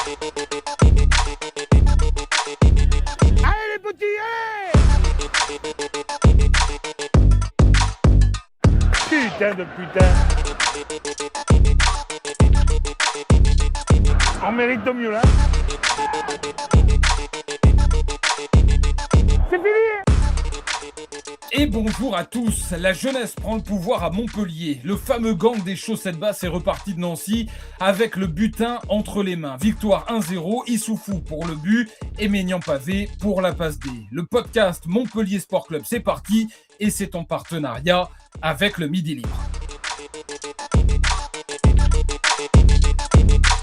Allez les petits, allez! Putain de putain! On mérite de mieux là. C'est fini! Et bonjour à tous, la jeunesse prend le pouvoir à Montpellier. Le fameux gang des chaussettes basses est reparti de Nancy avec le butin entre les mains. Victoire 1-0, Issoufou pour le but et Maignan Pavé pour la passe D. Le podcast Montpellier Sport Club, c'est parti et c'est en partenariat avec le Midi Libre.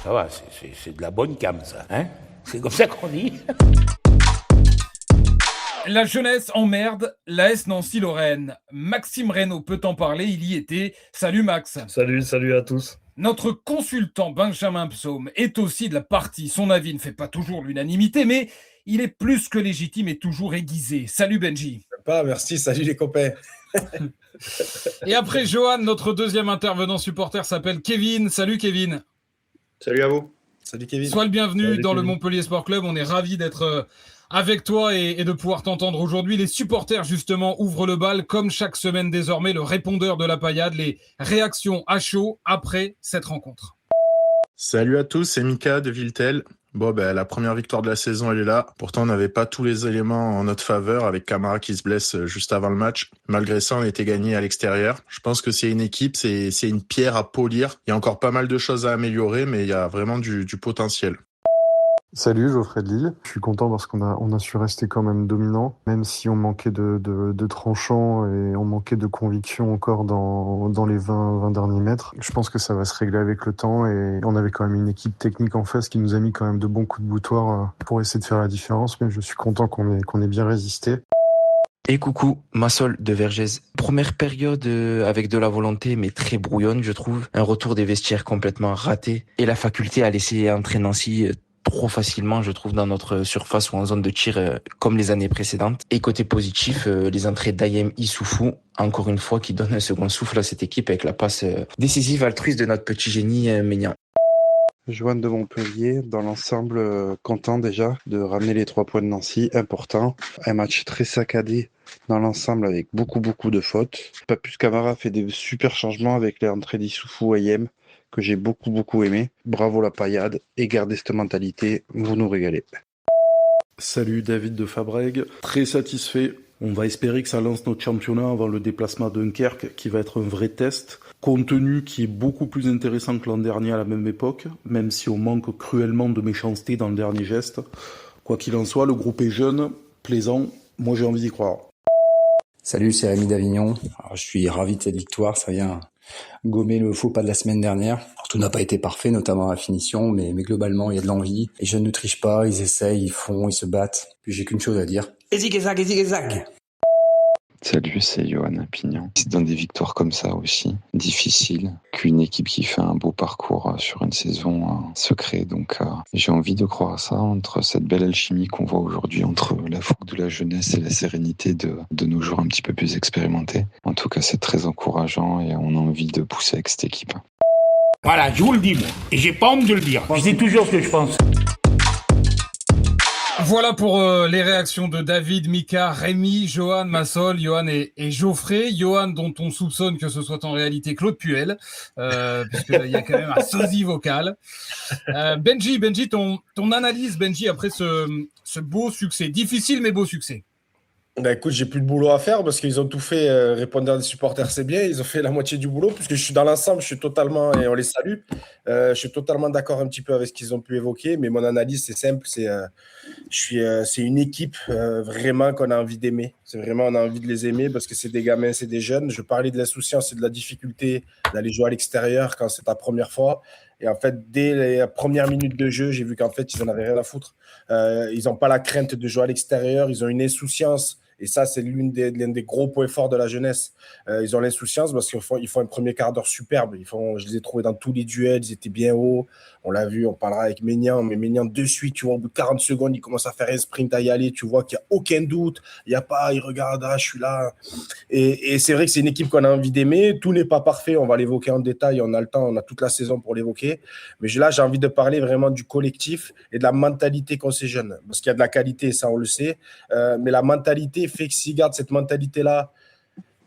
Ça va, c'est de la bonne cam, ça, hein? C'est comme ça qu'on dit. La jeunesse emmerde l'AS Nancy-Lorraine. Maxime Reynaud peut en parler, il y était. Salut Max. Salut à tous. Notre consultant Benjamin Psaume est aussi de la partie. Son avis ne fait pas toujours l'unanimité, mais il est plus que légitime et toujours aiguisé. Salut Benji. Merci, salut les copains. Et après Johan, notre deuxième intervenant supporter s'appelle Kevin. Salut Kevin. Salut à vous. Salut Kevin. Sois le bienvenu Salut, dans Kevin. le Montpellier Sport Club. On est ravis d'être avec toi et de pouvoir t'entendre aujourd'hui. Les supporters, justement, ouvrent le bal. Comme chaque semaine désormais, le répondeur de la paillade, les réactions à chaud après cette rencontre. Salut à tous, c'est Mika de Viltel. La première victoire de la saison, elle est là. Pourtant, on n'avait pas tous les éléments en notre faveur avec Camara qui se blesse juste avant le match. Malgré ça, on était gagné à l'extérieur. Je pense que c'est une équipe, c'est une pierre à polir. Il y a encore pas mal de choses à améliorer, mais il y a vraiment du potentiel. Salut, Geoffrey de Lille. Je suis content parce qu'on a su rester quand même dominant, même si on manquait de tranchants et on manquait de conviction encore dans les 20 derniers mètres. Je pense que ça va se régler avec le temps et on avait quand même une équipe technique en face qui nous a mis quand même de bons coups de boutoir pour essayer de faire la différence, mais je suis content qu'on ait bien résisté. Et coucou, Massol de Vergès. Première période avec de la volonté mais très brouillonne, je trouve. Un retour des vestiaires complètement raté et la faculté à laisser entrer Nancy trop facilement, je trouve, dans notre surface ou en zone de tir comme les années précédentes. Et côté positif, les entrées d'Ayem Issoufou, encore une fois, qui donnent un second souffle à cette équipe avec la passe décisive altruiste de notre petit génie Maignan. Joanne de Montpellier, dans l'ensemble, content déjà de ramener les 3 points de Nancy, important. Un match très saccadé dans l'ensemble avec beaucoup de fautes. Papus Camara fait des super changements avec les entrées d'Issoufou et Ayem, que j'ai beaucoup aimé. Bravo la paillade et gardez cette mentalité, vous nous régalez. Salut David de Fabrègue, très satisfait. On va espérer que ça lance notre championnat avant le déplacement à Dunkerque qui va être un vrai test. Contenu qui est beaucoup plus intéressant que l'an dernier à la même époque, même si on manque cruellement de méchanceté dans le dernier geste. Quoi qu'il en soit, le groupe est jeune, plaisant, moi j'ai envie d'y croire. Salut, c'est Rémi d'Avignon. Alors, je suis ravi de cette victoire, ça vient gommer le faux pas de la semaine dernière. Alors, tout n'a pas été parfait, notamment la finition, mais globalement, il y a de l'envie. Les jeunes ne trichent pas, ils essayent, ils font, ils se battent. Puis j'ai qu'une chose à dire. Ezig. Salut, c'est Johan à Pignan. C'est dans des victoires comme ça aussi, difficiles, qu'une équipe qui fait un beau parcours sur une saison se crée. Donc j'ai envie de croire à ça, entre cette belle alchimie qu'on voit aujourd'hui, entre la fougue de la jeunesse et la sérénité de nos joueurs un petit peu plus expérimentés. En tout cas, c'est très encourageant et on a envie de pousser avec cette équipe. Voilà, je vous le dis, moi. Et j'ai pas honte de le dire. Je dis toujours ce que je pense. Voilà pour les réactions de David, Mika, Rémi, Johan, Massol, Johan et Geoffrey. Johan dont on soupçonne que ce soit en réalité Claude Puel, puisqu'il y a quand même un sosie vocal. Benji, ton analyse, Benji, après ce beau succès. Difficile mais beau succès. Écoute, j'ai plus de boulot à faire parce qu'ils ont tout fait. Répondre à des supporters, c'est bien. Ils ont fait la moitié du boulot puisque je suis dans l'ensemble. Je suis totalement, et on les salue. Je suis totalement d'accord un petit peu avec ce qu'ils ont pu évoquer. Mais mon analyse, c'est simple. C'est une équipe vraiment qu'on a envie d'aimer. C'est vraiment, on a envie de les aimer parce que c'est des gamins, c'est des jeunes. Je parlais de l'insouciance et de la difficulté d'aller jouer à l'extérieur quand c'est ta première fois. Et en fait, dès les premières minutes de jeu, j'ai vu qu'en fait, ils n'en avaient rien à foutre. Ils n'ont pas la crainte de jouer à l'extérieur. Ils ont une insouciance Et ça, c'est l'un des gros points forts de la jeunesse. Ils ont l'insouciance parce qu'ils font un premier quart d'heure superbe. Je les ai trouvés dans tous les duels, ils étaient bien hauts. On l'a vu, on parlera avec Maignan, mais Maignan, de suite, tu vois, au bout de 40 secondes, il commence à faire un sprint, à y aller. Tu vois qu'il n'y a aucun doute. Il regarde, je suis là. Et c'est vrai que c'est une équipe qu'on a envie d'aimer. Tout n'est pas parfait, on va l'évoquer en détail. On a le temps, on a toute la saison pour l'évoquer. Mais là, j'ai envie de parler vraiment du collectif et de la mentalité qu'ont ces jeunes. Parce qu'il y a de la qualité, ça, on le sait. Mais la mentalité fait que s'ils gardent cette mentalité-là,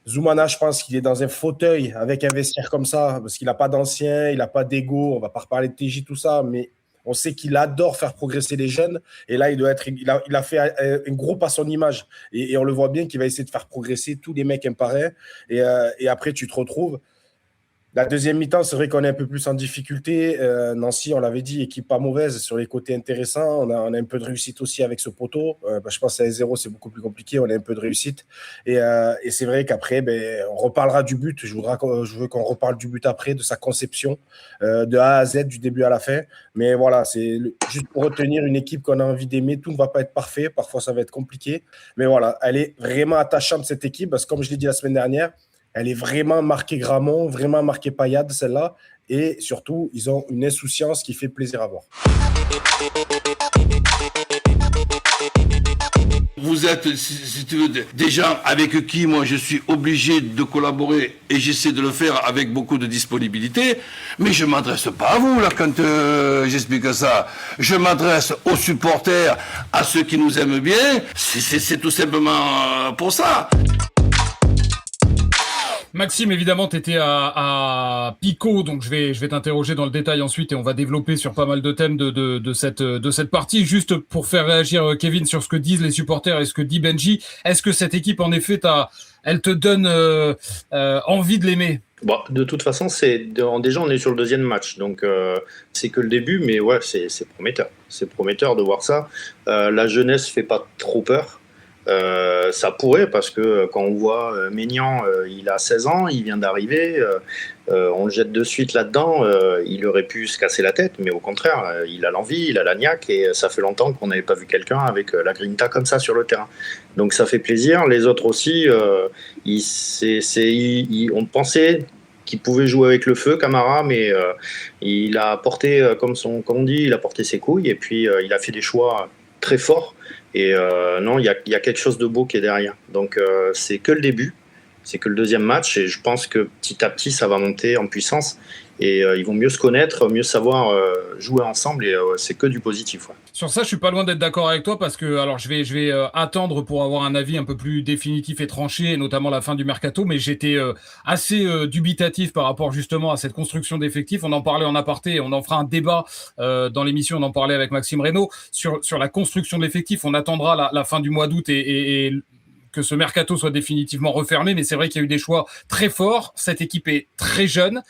Zoumana, je pense qu'il est dans un fauteuil avec un vestiaire comme ça, parce qu'il n'a pas d'ancien, il n'a pas d'ego. On ne va pas reparler de TJ, tout ça, mais on sait qu'il adore faire progresser les jeunes. Et là, il a fait un gros pas à son image. Et on le voit bien qu'il va essayer de faire progresser tous les mecs un par un. Et après, tu te retrouves. La deuxième mi-temps, c'est vrai qu'on est un peu plus en difficulté. Nancy, on l'avait dit, équipe pas mauvaise, sur les côtés intéressants. On a un peu de réussite aussi avec ce poteau. Je pense à 1-0, c'est beaucoup plus compliqué. On a un peu de réussite. Et c'est vrai qu'après, on reparlera du but. Je veux qu'on reparle du but après, de sa conception, de A à Z, du début à la fin. Mais voilà, c'est juste pour retenir une équipe qu'on a envie d'aimer. Tout ne va pas être parfait. Parfois, ça va être compliqué. Mais voilà, elle est vraiment attachante, cette équipe, parce que comme je l'ai dit la semaine dernière, elle est vraiment marquée Gramont, vraiment marquée Payade, celle-là. Et surtout, ils ont une insouciance qui fait plaisir à voir. Vous êtes, si tu veux, des gens avec qui moi je suis obligé de collaborer et j'essaie de le faire avec beaucoup de disponibilité, mais je ne m'adresse pas à vous là quand j'explique ça. Je m'adresse aux supporters, à ceux qui nous aiment bien, c'est tout simplement pour ça. Maxime, évidemment, tu étais à Pico, donc je vais t'interroger dans le détail ensuite et on va développer sur pas mal de thèmes de cette partie. Juste pour faire réagir Kevin sur ce que disent les supporters et ce que dit Benji, est-ce que cette équipe, en effet, elle te donne envie de l'aimer? Bon, de toute façon, déjà on est sur le deuxième match, donc c'est que le début, mais ouais, c'est prometteur. C'est prometteur de voir ça. La jeunesse fait pas trop peur. Ça pourrait, parce que quand on voit Maignan, il a 16 ans, il vient d'arriver, on le jette de suite là-dedans, il aurait pu se casser la tête, mais au contraire, il a l'envie, il a la niaque, et ça fait longtemps qu'on n'avait pas vu quelqu'un avec la grinta comme ça sur le terrain. Donc ça fait plaisir. Les autres aussi, on pensait qu'il pouvait jouer avec le feu, Camara, mais il a porté, comme on dit, il a porté ses couilles, et puis il a fait des choix très forts. Et non, il y a quelque chose de beau qui est derrière. Donc c'est que le début, c'est que le deuxième match, et je pense que petit à petit ça va monter en puissance et ils vont mieux se connaître, mieux savoir jouer ensemble, et c'est que du positif. Ouais. Sur ça, je suis pas loin d'être d'accord avec toi, parce que alors je vais attendre pour avoir un avis un peu plus définitif et tranché, notamment la fin du mercato, mais j'étais assez dubitatif par rapport justement à cette construction d'effectifs. On en parlait en aparté, on en fera un débat dans l'émission, on en parlait avec Maxime Reynaud sur la construction de l'effectif. On attendra la fin du mois d'août et que ce mercato soit définitivement refermé, mais c'est vrai qu'il y a eu des choix très forts. Cette équipe est très jeune.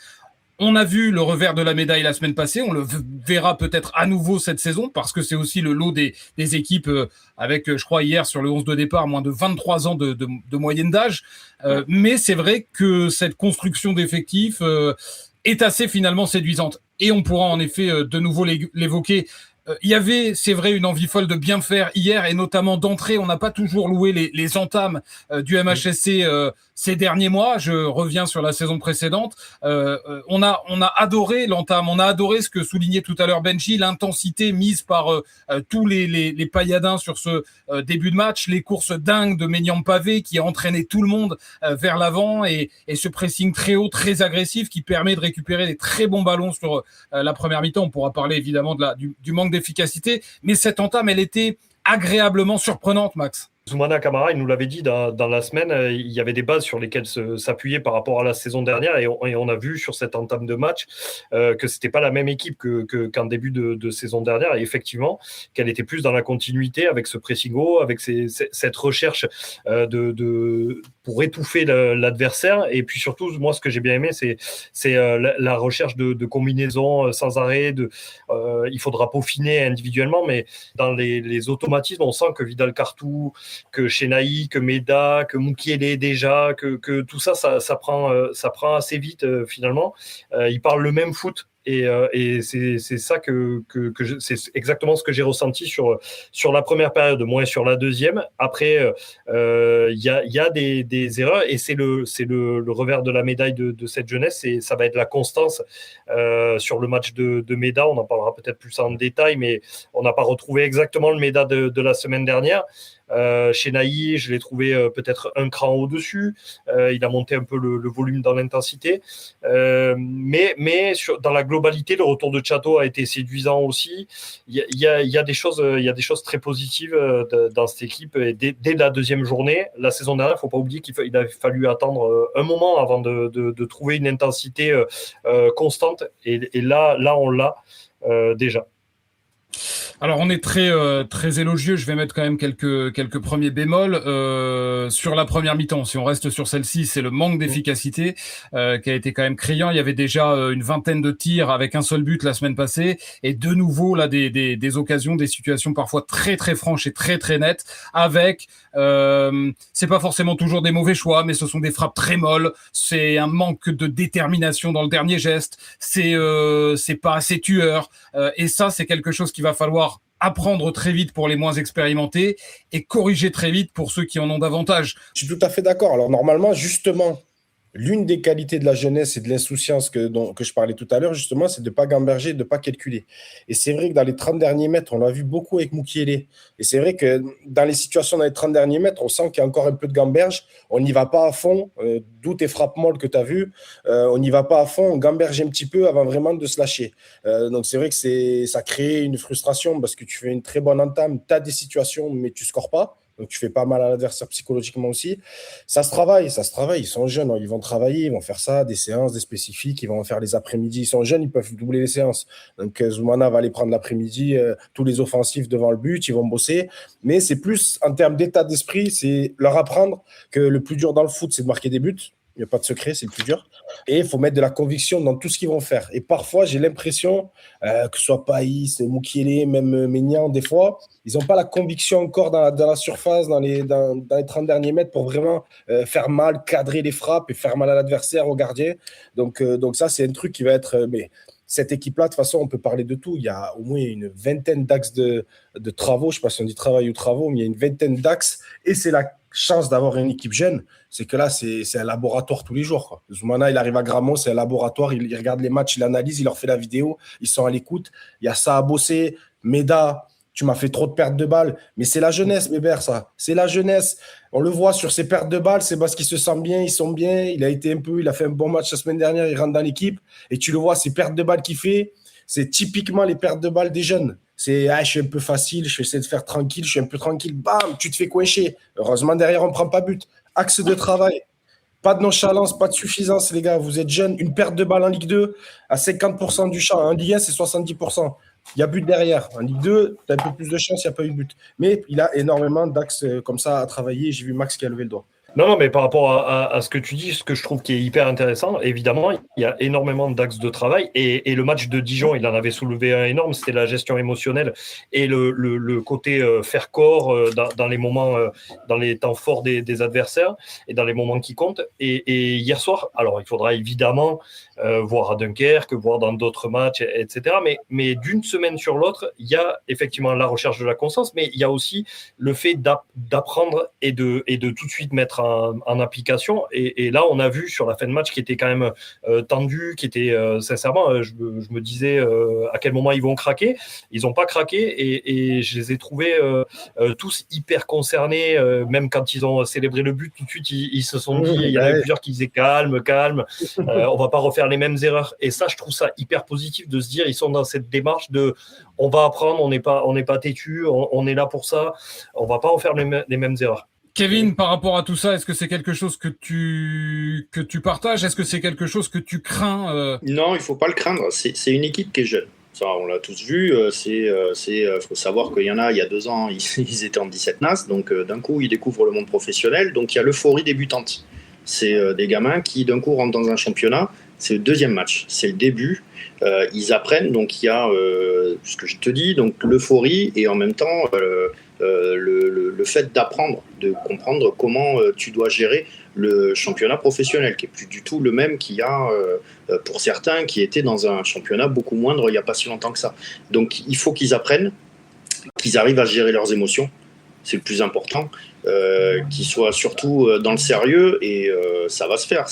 On a vu le revers de la médaille la semaine passée, on le verra peut-être à nouveau cette saison, parce que c'est aussi le lot des équipes avec, je crois, hier sur le 11 de départ, moins de 23 ans de moyenne d'âge. Mais c'est vrai que cette construction d'effectifs est assez finalement séduisante. Et on pourra en effet de nouveau l'évoquer. Il y avait, c'est vrai, une envie folle de bien faire hier, et notamment d'entrer. On n'a pas toujours loué les entames du MHSC ces derniers mois. Je reviens sur la saison précédente. On a adoré l'entame, on a adoré ce que soulignait tout à l'heure Benji, l'intensité mise par tous les pailladins sur ce début de match, les courses dingues de Maignan Pavé qui a entraîné tout le monde vers l'avant, et ce pressing très haut, très agressif, qui permet de récupérer des très bons ballons sur la première mi-temps. On pourra parler évidemment du manque d'efficacité, mais cette entame, elle était agréablement surprenante, Max. Zoumana Camara, il nous l'avait dit dans la semaine, il y avait des bases sur lesquelles s'appuyer par rapport à la saison dernière, et on a vu sur cette entame de match que c'était pas la même équipe qu'en début de saison dernière, et effectivement qu'elle était plus dans la continuité avec ce pressing haut, avec cette recherche pour étouffer l'adversaire. Et puis surtout, moi ce que j'ai bien aimé, c'est la recherche de combinaisons sans arrêt. Il faudra peaufiner individuellement, mais dans les automatismes, on sent que Vidal Cartou, que Chenaï, que Meda, que Moukielé déjà, que tout ça prend assez vite finalement. Ils parlent le même foot. Et c'est ça c'est exactement ce que j'ai ressenti sur la première période, moins sur la deuxième. Après, il y a des erreurs, et c'est le revers de la médaille de cette jeunesse, et ça va être la constance. Sur le match de Méda, on en parlera peut-être plus en détail, mais on n'a pas retrouvé exactement le Méda de la semaine dernière. Chez Naï, je l'ai trouvé peut-être un cran au-dessus. Il a monté un peu le volume dans l'intensité. Mais dans la globalité, le retour de Chato a été séduisant aussi. Il y a des choses très positives dans cette équipe. Et dès la deuxième journée, la saison dernière, il ne faut pas oublier qu'il a fallu attendre un moment avant de trouver une intensité constante. Et là, on l'a déjà. Alors on est très élogieux, je vais mettre quand même quelques premiers bémols sur la première mi-temps. Si on reste sur celle-ci, c'est le manque d'efficacité qui a été quand même criant. Il y avait déjà une vingtaine de tirs avec un seul but la semaine passée, et de nouveau là des occasions, des situations parfois très très franches et très très nettes, avec c'est pas forcément toujours des mauvais choix, mais ce sont des frappes très molles, c'est un manque de détermination dans le dernier geste, c'est pas assez tueur, et ça c'est quelque chose qu'il va falloir apprendre très vite pour les moins expérimentés et corriger très vite pour ceux qui en ont davantage. Je suis tout à fait d'accord. Alors normalement, justement, l'une des qualités de la jeunesse et de l'insouciance que je parlais tout à l'heure, justement, c'est de ne pas gamberger, de ne pas calculer. Et c'est vrai que dans les 30 derniers mètres, on l'a vu beaucoup avec Mukiele. Et c'est vrai que dans les situations dans les 30 derniers mètres, on sent qu'il y a encore un peu de gamberge. On n'y va pas à fond, d'où tes frappes molles que tu as vues. On n'y va pas à fond, on gamberge un petit peu avant vraiment de se lâcher. Donc c'est vrai que ça crée une frustration parce que tu fais une très bonne entame, tu as des situations, mais tu ne scores pas. Donc, tu fais pas mal à l'adversaire psychologiquement aussi. Ça se travaille. Ils sont jeunes, ils vont travailler, ils vont faire ça, des séances, des spécifiques, ils vont faire les après-midi. Ils sont jeunes, ils peuvent doubler les séances. Donc, Zoumana va aller prendre l'après-midi, tous les offensifs devant le but, ils vont bosser. Mais c'est plus en termes d'état d'esprit, c'est leur apprendre que le plus dur dans le foot, c'est de marquer des buts. Il n'y a pas de secret, c'est le plus dur. Et il faut mettre de la conviction dans tout ce qu'ils vont faire. Et parfois, j'ai l'impression, que ce soit Païs, Mukiele, même Maignan, des fois, ils n'ont pas la conviction encore dans la surface, dans les 30 derniers mètres pour vraiment faire mal, cadrer les frappes et faire mal à l'adversaire, au gardien. Donc ça, c'est un truc qui va être... mais cette équipe-là, de toute façon, on peut parler de tout. Il y a au moins une vingtaine d'axes de travaux. Je ne sais pas si on dit travail ou travaux, mais il y a une vingtaine d'axes. Et c'est la chance d'avoir une équipe jeune. C'est que là, c'est un laboratoire tous les jours, quoi. Zoumana, il arrive à Grammont, c'est un laboratoire. Il regarde les matchs, il analyse, il leur fait la vidéo. Ils sont à l'écoute. Il y a ça à bosser. Méda, tu m'as fait trop de pertes de balles. Mais c'est la jeunesse, Bébert, ça. C'est la jeunesse. On le voit sur ses pertes de balles, c'est parce qu'il se sent bien, ils sont bien. Il a fait un bon match la semaine dernière, il rentre dans l'équipe. Et tu le vois, ces pertes de balles qu'il fait, c'est typiquement les pertes de balles des jeunes. C'est je suis un peu facile, je vais essayer de faire tranquille, je suis un peu tranquille. Bam, tu te fais coincher. Heureusement, derrière, on ne prend pas but. Axe de travail. Pas de nonchalance, pas de suffisance, les gars. Vous êtes jeunes. Une perte de balle en Ligue 2 à 50% du champ. En Ligue 1, c'est 70%. Il y a but derrière. En Ligue 2, tu as un peu plus de chance, il n'y a pas eu but. Mais il a énormément d'axes comme ça à travailler. J'ai vu Max qui a levé le doigt. Non, mais par rapport à ce que tu dis, ce que je trouve qui est hyper intéressant, évidemment, il y a énormément d'axes de travail, et le match de Dijon, il en avait soulevé un énorme, c'était la gestion émotionnelle et le côté faire corps dans les moments, dans les temps forts des adversaires et dans les moments qui comptent. Et hier soir, alors il faudra évidemment voir à Dunkerque, voir dans d'autres matchs, etc. Mais d'une semaine sur l'autre, il y a effectivement la recherche de la constance, mais il y a aussi le fait d'apprendre et de tout de suite mettre en application. Et là, on a vu sur la fin de match qui était quand même tendu, qui était sincèrement, je me disais à quel moment ils vont craquer. Ils n'ont pas craqué, et je les ai trouvés tous hyper concernés, même quand ils ont célébré le but, tout de suite ils se sont dit, il y en avait plusieurs qui disaient calme, on va pas refaire les mêmes erreurs. Et ça, je trouve ça hyper positif de se dire, ils sont dans cette démarche de on va apprendre, on n'est pas têtu, on est là pour ça, on va pas refaire les mêmes erreurs. Kevin, par rapport à tout ça, est-ce que c'est quelque chose que tu partages? Est-ce que c'est quelque chose que tu crains Non, il faut pas le craindre. C'est une équipe qui est jeune. Ça, on l'a tous vu. Faut savoir qu'il y en a, il y a 2 ans, ils étaient en 17 NAS. Donc, d'un coup, ils découvrent le monde professionnel. Donc, il y a l'euphorie débutante. C'est des gamins qui, d'un coup, rentrent dans un championnat. C'est le 2e match. C'est le début. Ils apprennent. Donc, il y a ce que je te dis, donc l'euphorie et en même temps le fait d'apprendre, de comprendre comment tu dois gérer le championnat professionnel, qui est plus du tout le même qu'il y a pour certains qui étaient dans un championnat beaucoup moindre il n'y a pas si longtemps que ça. Donc il faut qu'ils apprennent, qu'ils arrivent à gérer leurs émotions, c'est le plus important, qu'ils soient surtout dans le sérieux, et ça va se faire.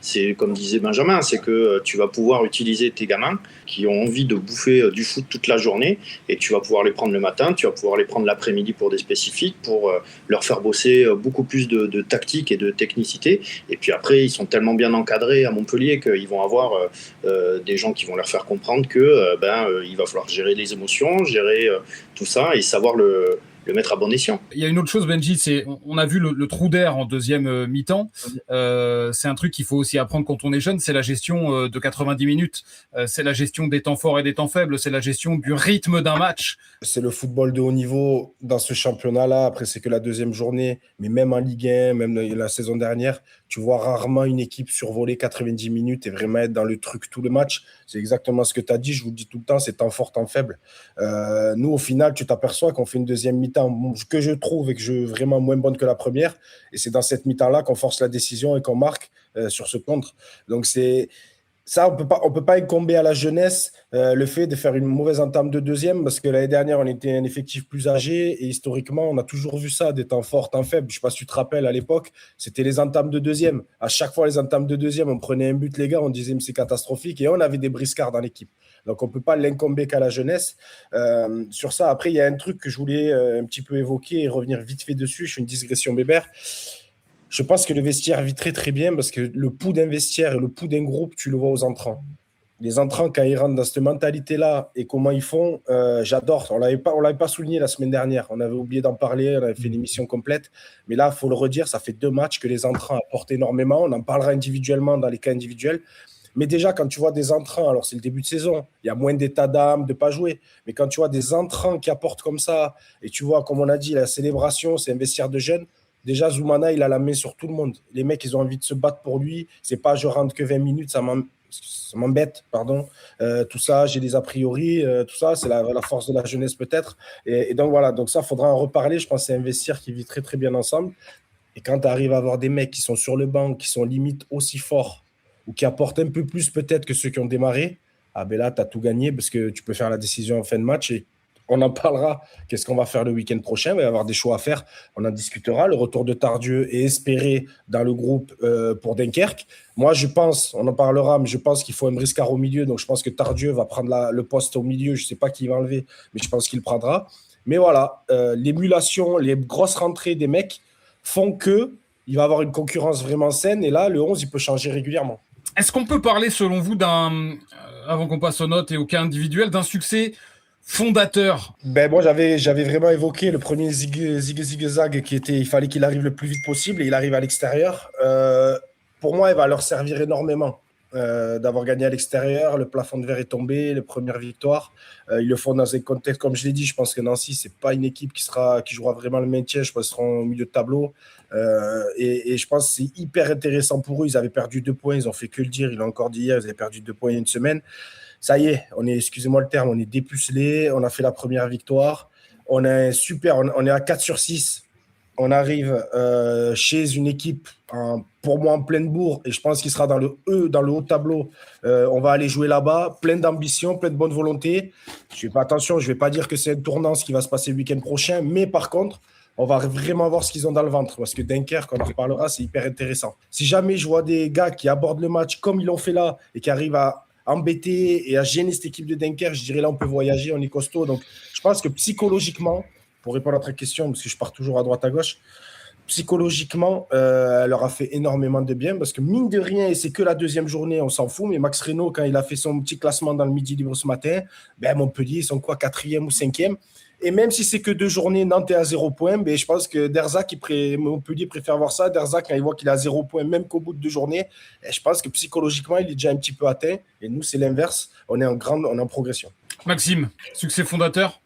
C'est comme disait Benjamin, c'est que tu vas pouvoir utiliser tes gamins qui ont envie de bouffer du foot toute la journée, et tu vas pouvoir les prendre le matin, tu vas pouvoir les prendre l'après-midi pour des spécifiques, pour leur faire bosser beaucoup plus de tactique et de technicité. Et puis après, ils sont tellement bien encadrés à Montpellier qu'ils vont avoir des gens qui vont leur faire comprendre que il va falloir gérer les émotions, gérer tout ça et savoir le mettre à bon escient. Il y a une autre chose, Benji, c'est on a vu le trou d'air en deuxième mi-temps. C'est un truc qu'il faut aussi apprendre quand on est jeune, c'est la gestion de 90 minutes. C'est la gestion des temps forts et des temps faibles, c'est la gestion du rythme d'un match. C'est le football de haut niveau dans ce championnat-là. Après, c'est que la deuxième journée, mais même en Ligue 1, même la saison dernière, tu vois rarement une équipe survoler 90 minutes et vraiment être dans le truc tout le match. C'est exactement ce que tu as dit, je vous le dis tout le temps, c'est temps fort, temps faible. Nous, au final, tu t'aperçois qu'on fait une deuxième mi-temps que je trouve vraiment moins bonne que la première. Et c'est dans cette mi-temps-là qu'on force la décision et qu'on marque sur ce contre. Donc, ça, on peut pas incomber à la jeunesse le fait de faire une mauvaise entame de deuxième, parce que l'année dernière, on était un effectif plus âgé et historiquement, on a toujours vu ça, des temps forts, temps faibles. Je ne sais pas si tu te rappelles, à l'époque, c'était les entames de deuxième. À chaque fois, les entames de deuxième, on prenait un but, les gars, on disait mais c'est catastrophique, et on avait des briscards dans l'équipe. Donc, on ne peut pas l'incomber qu'à la jeunesse. Sur ça, après, il y a un truc que je voulais un petit peu évoquer et revenir vite fait dessus. Je fais une digression bébert. Je pense que le vestiaire vit très très bien, parce que le pouls d'un vestiaire et le pouls d'un groupe, tu le vois aux entrants. Les entrants, quand ils rentrent dans cette mentalité-là et comment ils font, j'adore. On ne l'avait pas souligné la semaine dernière. On avait oublié d'en parler, on avait fait une émission complète. Mais là, il faut le redire, ça fait 2 matchs que les entrants apportent énormément. On en parlera individuellement dans les cas individuels. Mais déjà, quand tu vois des entrants, alors c'est le début de saison, il y a moins d'état d'âme de ne pas jouer. Mais quand tu vois des entrants qui apportent comme ça, et tu vois, comme on a dit, la célébration, c'est un vestiaire de jeunes. Déjà, Zoumana, il a la main sur tout le monde. Les mecs, ils ont envie de se battre pour lui. C'est pas je rentre que 20 minutes, ça m'embête, pardon. Tout ça, j'ai des a priori, tout ça, c'est la force de la jeunesse peut-être. Et donc voilà, donc ça, il faudra en reparler. Je pense que c'est un vestiaire qui vit très très bien ensemble. Et quand tu arrives à avoir des mecs qui sont sur le banc, qui sont limite aussi forts, ou qui apportent un peu plus peut-être que ceux qui ont démarré, ah ben là, tu as tout gagné, parce que tu peux faire la décision en fin de match. Et on en parlera. Qu'est-ce qu'on va faire le week-end prochain? Il va y avoir des choix à faire. On en discutera. Le retour de Tardieu est espéré dans le groupe pour Dunkerque. Moi, je pense, on en parlera, mais je pense qu'il faut un briscard au milieu. Donc, je pense que Tardieu va prendre le poste au milieu. Je ne sais pas qui va enlever, mais je pense qu'il le prendra. Mais voilà, l'émulation, les grosses rentrées des mecs font qu'il va y avoir une concurrence vraiment saine. Et là, le 11, il peut changer régulièrement. Est-ce qu'on peut parler, selon vous, avant qu'on passe aux notes et au cas individuel, d'un succès fondateur? Moi, j'avais vraiment évoqué le premier Zig-Zag qui était, il fallait qu'il arrive le plus vite possible, et il arrive à l'extérieur. Pour moi, il va leur servir énormément d'avoir gagné à l'extérieur. Le plafond de verre est tombé, les premières victoires. Ils le font dans un contexte, comme je l'ai dit, je pense que Nancy, c'est pas une équipe qui jouera vraiment le maintien. Je pense qu'ils seront au milieu de tableau. Et je pense que c'est hyper intéressant pour eux. Ils avaient perdu 2 points, ils ont fait que le dire. Ils l'ont encore dit hier, ils avaient perdu 2 points il y a une semaine. Ça y est, excusez-moi le terme, on est dépucelé, on a fait la première victoire, on est à 4 sur 6, on arrive chez une équipe, pour moi en pleine bourre, et je pense qu'il sera dans le haut tableau. On va aller jouer là-bas, plein d'ambition, plein de bonne volonté. Je ne vais pas dire que c'est un tournant ce qui va se passer le week-end prochain, mais par contre, on va vraiment voir ce qu'ils ont dans le ventre, parce que Dunkerque, on en reparlera, c'est hyper intéressant. Si jamais je vois des gars qui abordent le match comme ils l'ont fait là, et qui arrivent à embêter et à gêner cette équipe de Dunkerque, je dirais là on peut voyager, on est costaud. Donc je pense que psychologiquement, pour répondre à votre question, parce que je pars toujours à droite à gauche, psychologiquement, elle leur a fait énormément de bien, parce que mine de rien, et c'est que la deuxième journée, on s'en fout, mais Max Reynaud, quand il a fait son petit classement dans le Midi Libre ce matin, Montpellier, ils sont quoi, 4e ou 5e? Et même si c'est que 2 journées, Nantes est à 0 points, je pense que Derzac, Montpellier préfère voir ça. Derzac, quand il voit qu'il est à 0 points, même qu'au bout de 2 journées, je pense que psychologiquement, il est déjà un petit peu atteint. Et nous, c'est l'inverse. On est en progression. Maxime, succès fondateur?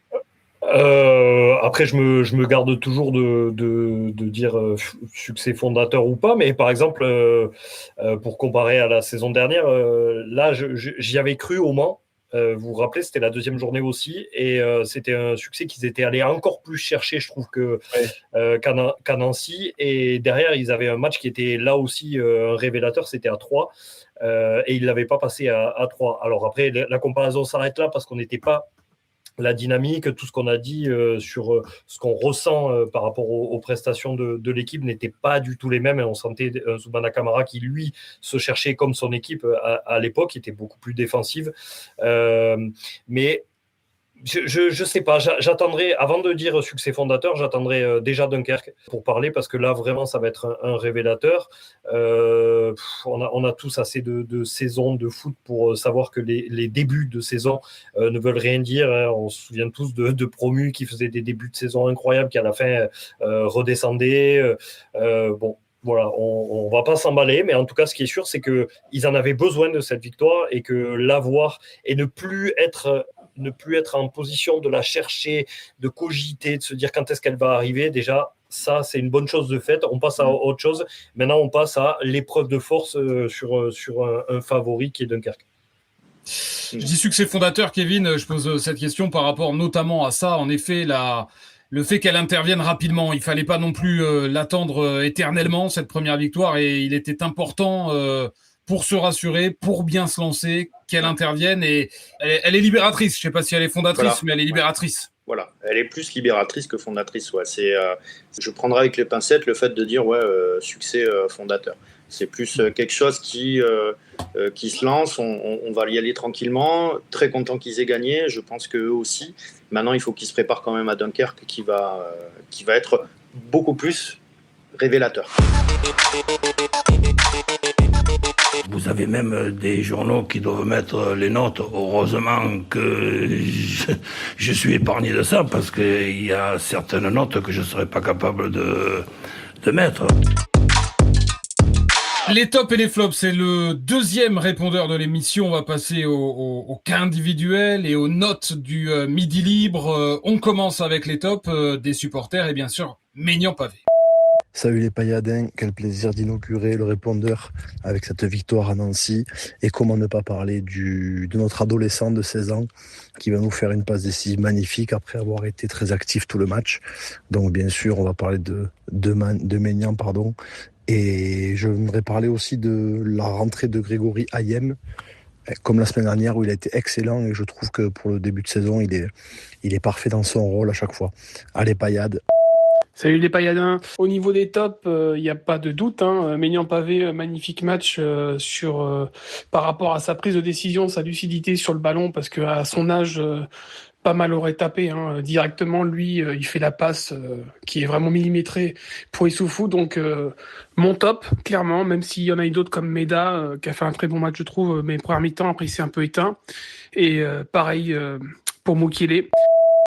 Après, je me garde toujours de dire succès fondateur ou pas, mais par exemple, pour comparer à la saison dernière, là, j'y avais cru au Mans. Vous vous rappelez, c'était la deuxième journée aussi, et c'était un succès qu'ils étaient allés encore plus chercher, je trouve, qu'à Nancy. Et derrière, ils avaient un match qui était là aussi un révélateur, c'était à 3, et ils ne l'avaient pas passé à 3. Alors après, la comparaison s'arrête là parce qu'on n'était pas la dynamique, tout ce qu'on a dit sur ce qu'on ressent par rapport aux prestations de l'équipe n'était pas du tout les mêmes, et on sentait Zoubana Camara qui lui se cherchait comme son équipe à l'époque, qui était beaucoup plus défensive, mais je sais pas, j'attendrai, avant de dire succès fondateur, j'attendrai déjà Dunkerque pour parler, parce que là vraiment ça va être un révélateur. On a tous assez de saisons de foot pour savoir que les débuts de saison ne veulent rien dire, hein. On se souvient tous de promus qui faisaient des débuts de saison incroyables, qui à la fin redescendaient. Bon, voilà, on va pas s'emballer, mais en tout cas, ce qui est sûr, c'est qu'ils en avaient besoin de cette victoire, et que l'avoir et ne plus être en position de la chercher, de cogiter, de se dire quand est-ce qu'elle va arriver, déjà, ça, c'est une bonne chose de fait. On passe à autre chose. Maintenant, on passe à l'épreuve de force sur un favori qui est Dunkerque. Je dis succès fondateur, Kevin, je pose cette question par rapport notamment à ça. En effet, le fait qu'elle intervienne rapidement, il fallait pas non plus l'attendre éternellement, cette première victoire, et il était important pour se rassurer, pour bien se lancer, qu'elle intervienne, et elle est libératrice. Je sais pas si elle est fondatrice, voilà. Mais elle est libératrice. Voilà, elle est plus libératrice que fondatrice. Ouais. Je prendrai avec les pincettes le fait de dire succès fondateur. C'est plus quelque chose qui se lance, on va y aller tranquillement, très content qu'ils aient gagné, je pense qu'eux aussi. Maintenant, il faut qu'ils se préparent quand même à Dunkerque, qui va être beaucoup plus révélateur. Vous avez même des journaux qui doivent mettre les notes. Heureusement que je suis épargné de ça, parce qu'il y a certaines notes que je ne serais pas capable de mettre. Les tops et les flops, c'est le deuxième répondeur de l'émission. On va passer au cas individuel et aux notes du Midi Libre. On commence avec les tops des supporters et bien sûr Maignan Pavé. Salut les pailladins, quel plaisir d'inaugurer le répondeur avec cette victoire à Nancy. Et comment ne pas parler de notre adolescent de 16 ans qui va nous faire une passe décisive magnifique après avoir été très actif tout le match. Donc bien sûr, on va parler de Maignan, pardon. Et je voudrais parler aussi de la rentrée de Grégory Hayem, comme la semaine dernière où il a été excellent, et je trouve que pour le début de saison, il est parfait dans son rôle à chaque fois. Allez, paillade. Salut les pailladins. Au niveau des tops, il n'y a pas de doute, hein. Maignan Pavé, magnifique match par rapport à sa prise de décision, sa lucidité sur le ballon, parce qu'à son âge, pas mal aurait tapé, hein. Directement, lui, il fait la passe qui est vraiment millimétrée pour Issoufou. Donc, mon top, clairement, même s'il y en a eu d'autres comme Meda, qui a fait un très bon match, je trouve, mais première mi-temps, après il s'est un peu éteint. Et pareil pour Moukielé.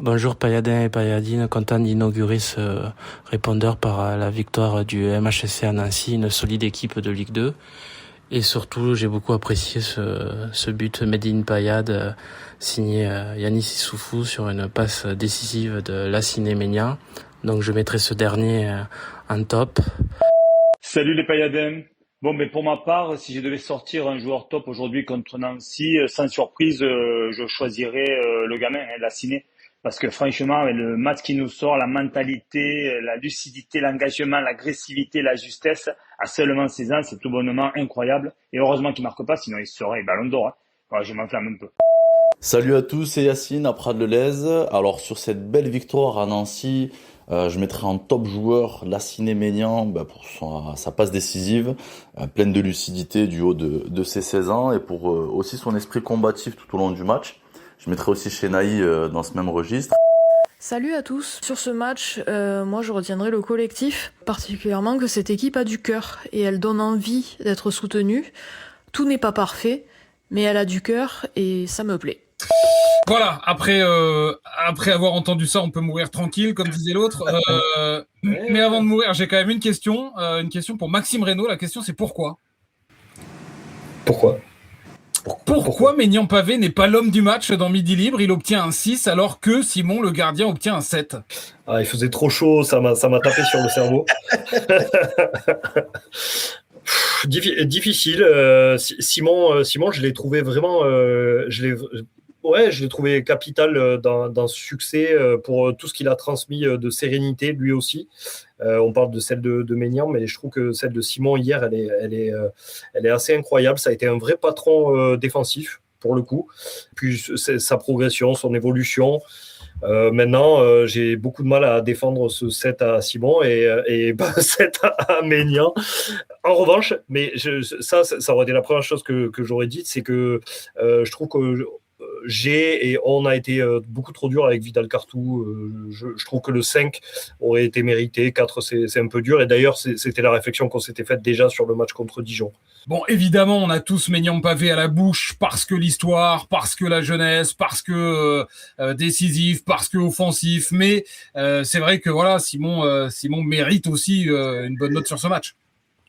Bonjour Payadin et Payadine, content d'inaugurer ce répondeur par la victoire du MHSC à Nancy, une solide équipe de Ligue 2. Et surtout, j'ai beaucoup apprécié ce but Made in Payad signé Yanis Issoufou sur une passe décisive de Lassine Maignan. Donc je mettrai ce dernier en top. Salut les Payadins. Bon, mais pour ma part, si je devais sortir un joueur top aujourd'hui contre Nancy, sans surprise, je choisirais le gamin, Lassine. Parce que franchement, le match qui nous sort, la mentalité, la lucidité, l'engagement, l'agressivité, la justesse, à seulement 16 ans, c'est tout bonnement incroyable. Et heureusement qu'il ne marque pas, sinon il serait ballon d'or. Hein. Ouais, je m'enflamme un peu. Salut à tous, c'est Yacine à Prades-le-Lez. Alors sur cette belle victoire à Nancy, je mettrai en top joueur Lassine Maignan pour sa passe décisive, pleine de lucidité du haut de ses 16 ans, et pour aussi son esprit combatif tout au long du match. Je mettrai aussi Chenaï dans ce même registre. Salut à tous. Sur ce match, moi je retiendrai le collectif, particulièrement que cette équipe a du cœur et elle donne envie d'être soutenue. Tout n'est pas parfait, mais elle a du cœur et ça me plaît. Voilà, après avoir entendu ça, on peut mourir tranquille, comme disait l'autre. Mais avant de mourir, j'ai quand même une question pour Maxime Reynaud. La question c'est pourquoi ? Pourquoi Maignan Pavé n'est pas l'homme du match dans Midi Libre ? Il obtient un 6 alors que Simon le gardien obtient un 7. Ah, il faisait trop chaud, ça m'a tapé sur le cerveau. Difficile. Simon, je l'ai trouvé vraiment... Ouais, je l'ai trouvé capital dans ce succès pour tout ce qu'il a transmis de sérénité, lui aussi. On parle de celle de Maignan, mais je trouve que celle de Simon hier, elle est assez incroyable. Ça a été un vrai patron défensif, pour le coup. Puis sa progression, son évolution. Maintenant, j'ai beaucoup de mal à défendre ce 7 à Simon et 7 à Maignan. En revanche, mais ça aurait été la première chose que j'aurais dite, c'est que je trouve que on a été beaucoup trop dur avec Vidal Cartou. Je trouve que le 5 aurait été mérité, 4 c'est un peu dur, et d'ailleurs c'était la réflexion qu'on s'était faite déjà sur le match contre Dijon. Bon, évidemment, on a tous Maignan pavé à la bouche parce que l'histoire, parce que la jeunesse, parce que décisif, parce que offensif, mais c'est vrai que voilà, Simon mérite aussi une bonne note sur ce match.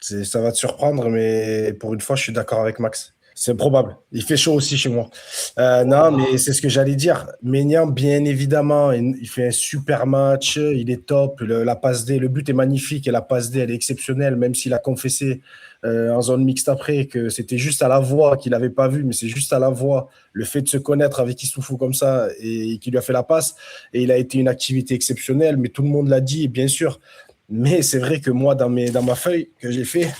Ça va te surprendre, mais pour une fois, je suis d'accord avec Max. C'est probable. Il fait chaud aussi chez moi. Non, mais c'est ce que j'allais dire. Maignan, bien évidemment, il fait un super match. Il est top. La passe D, le but est magnifique et la passe D, elle est exceptionnelle, même s'il a confessé en zone mixte après que c'était juste à la voix qu'il n'avait pas vu, mais c'est juste à la voix. Le fait de se connaître avec Issoufou comme ça et qui lui a fait la passe. Et il a été une activité exceptionnelle, mais tout le monde l'a dit, bien sûr. Mais c'est vrai que moi, dans ma feuille que j'ai fait,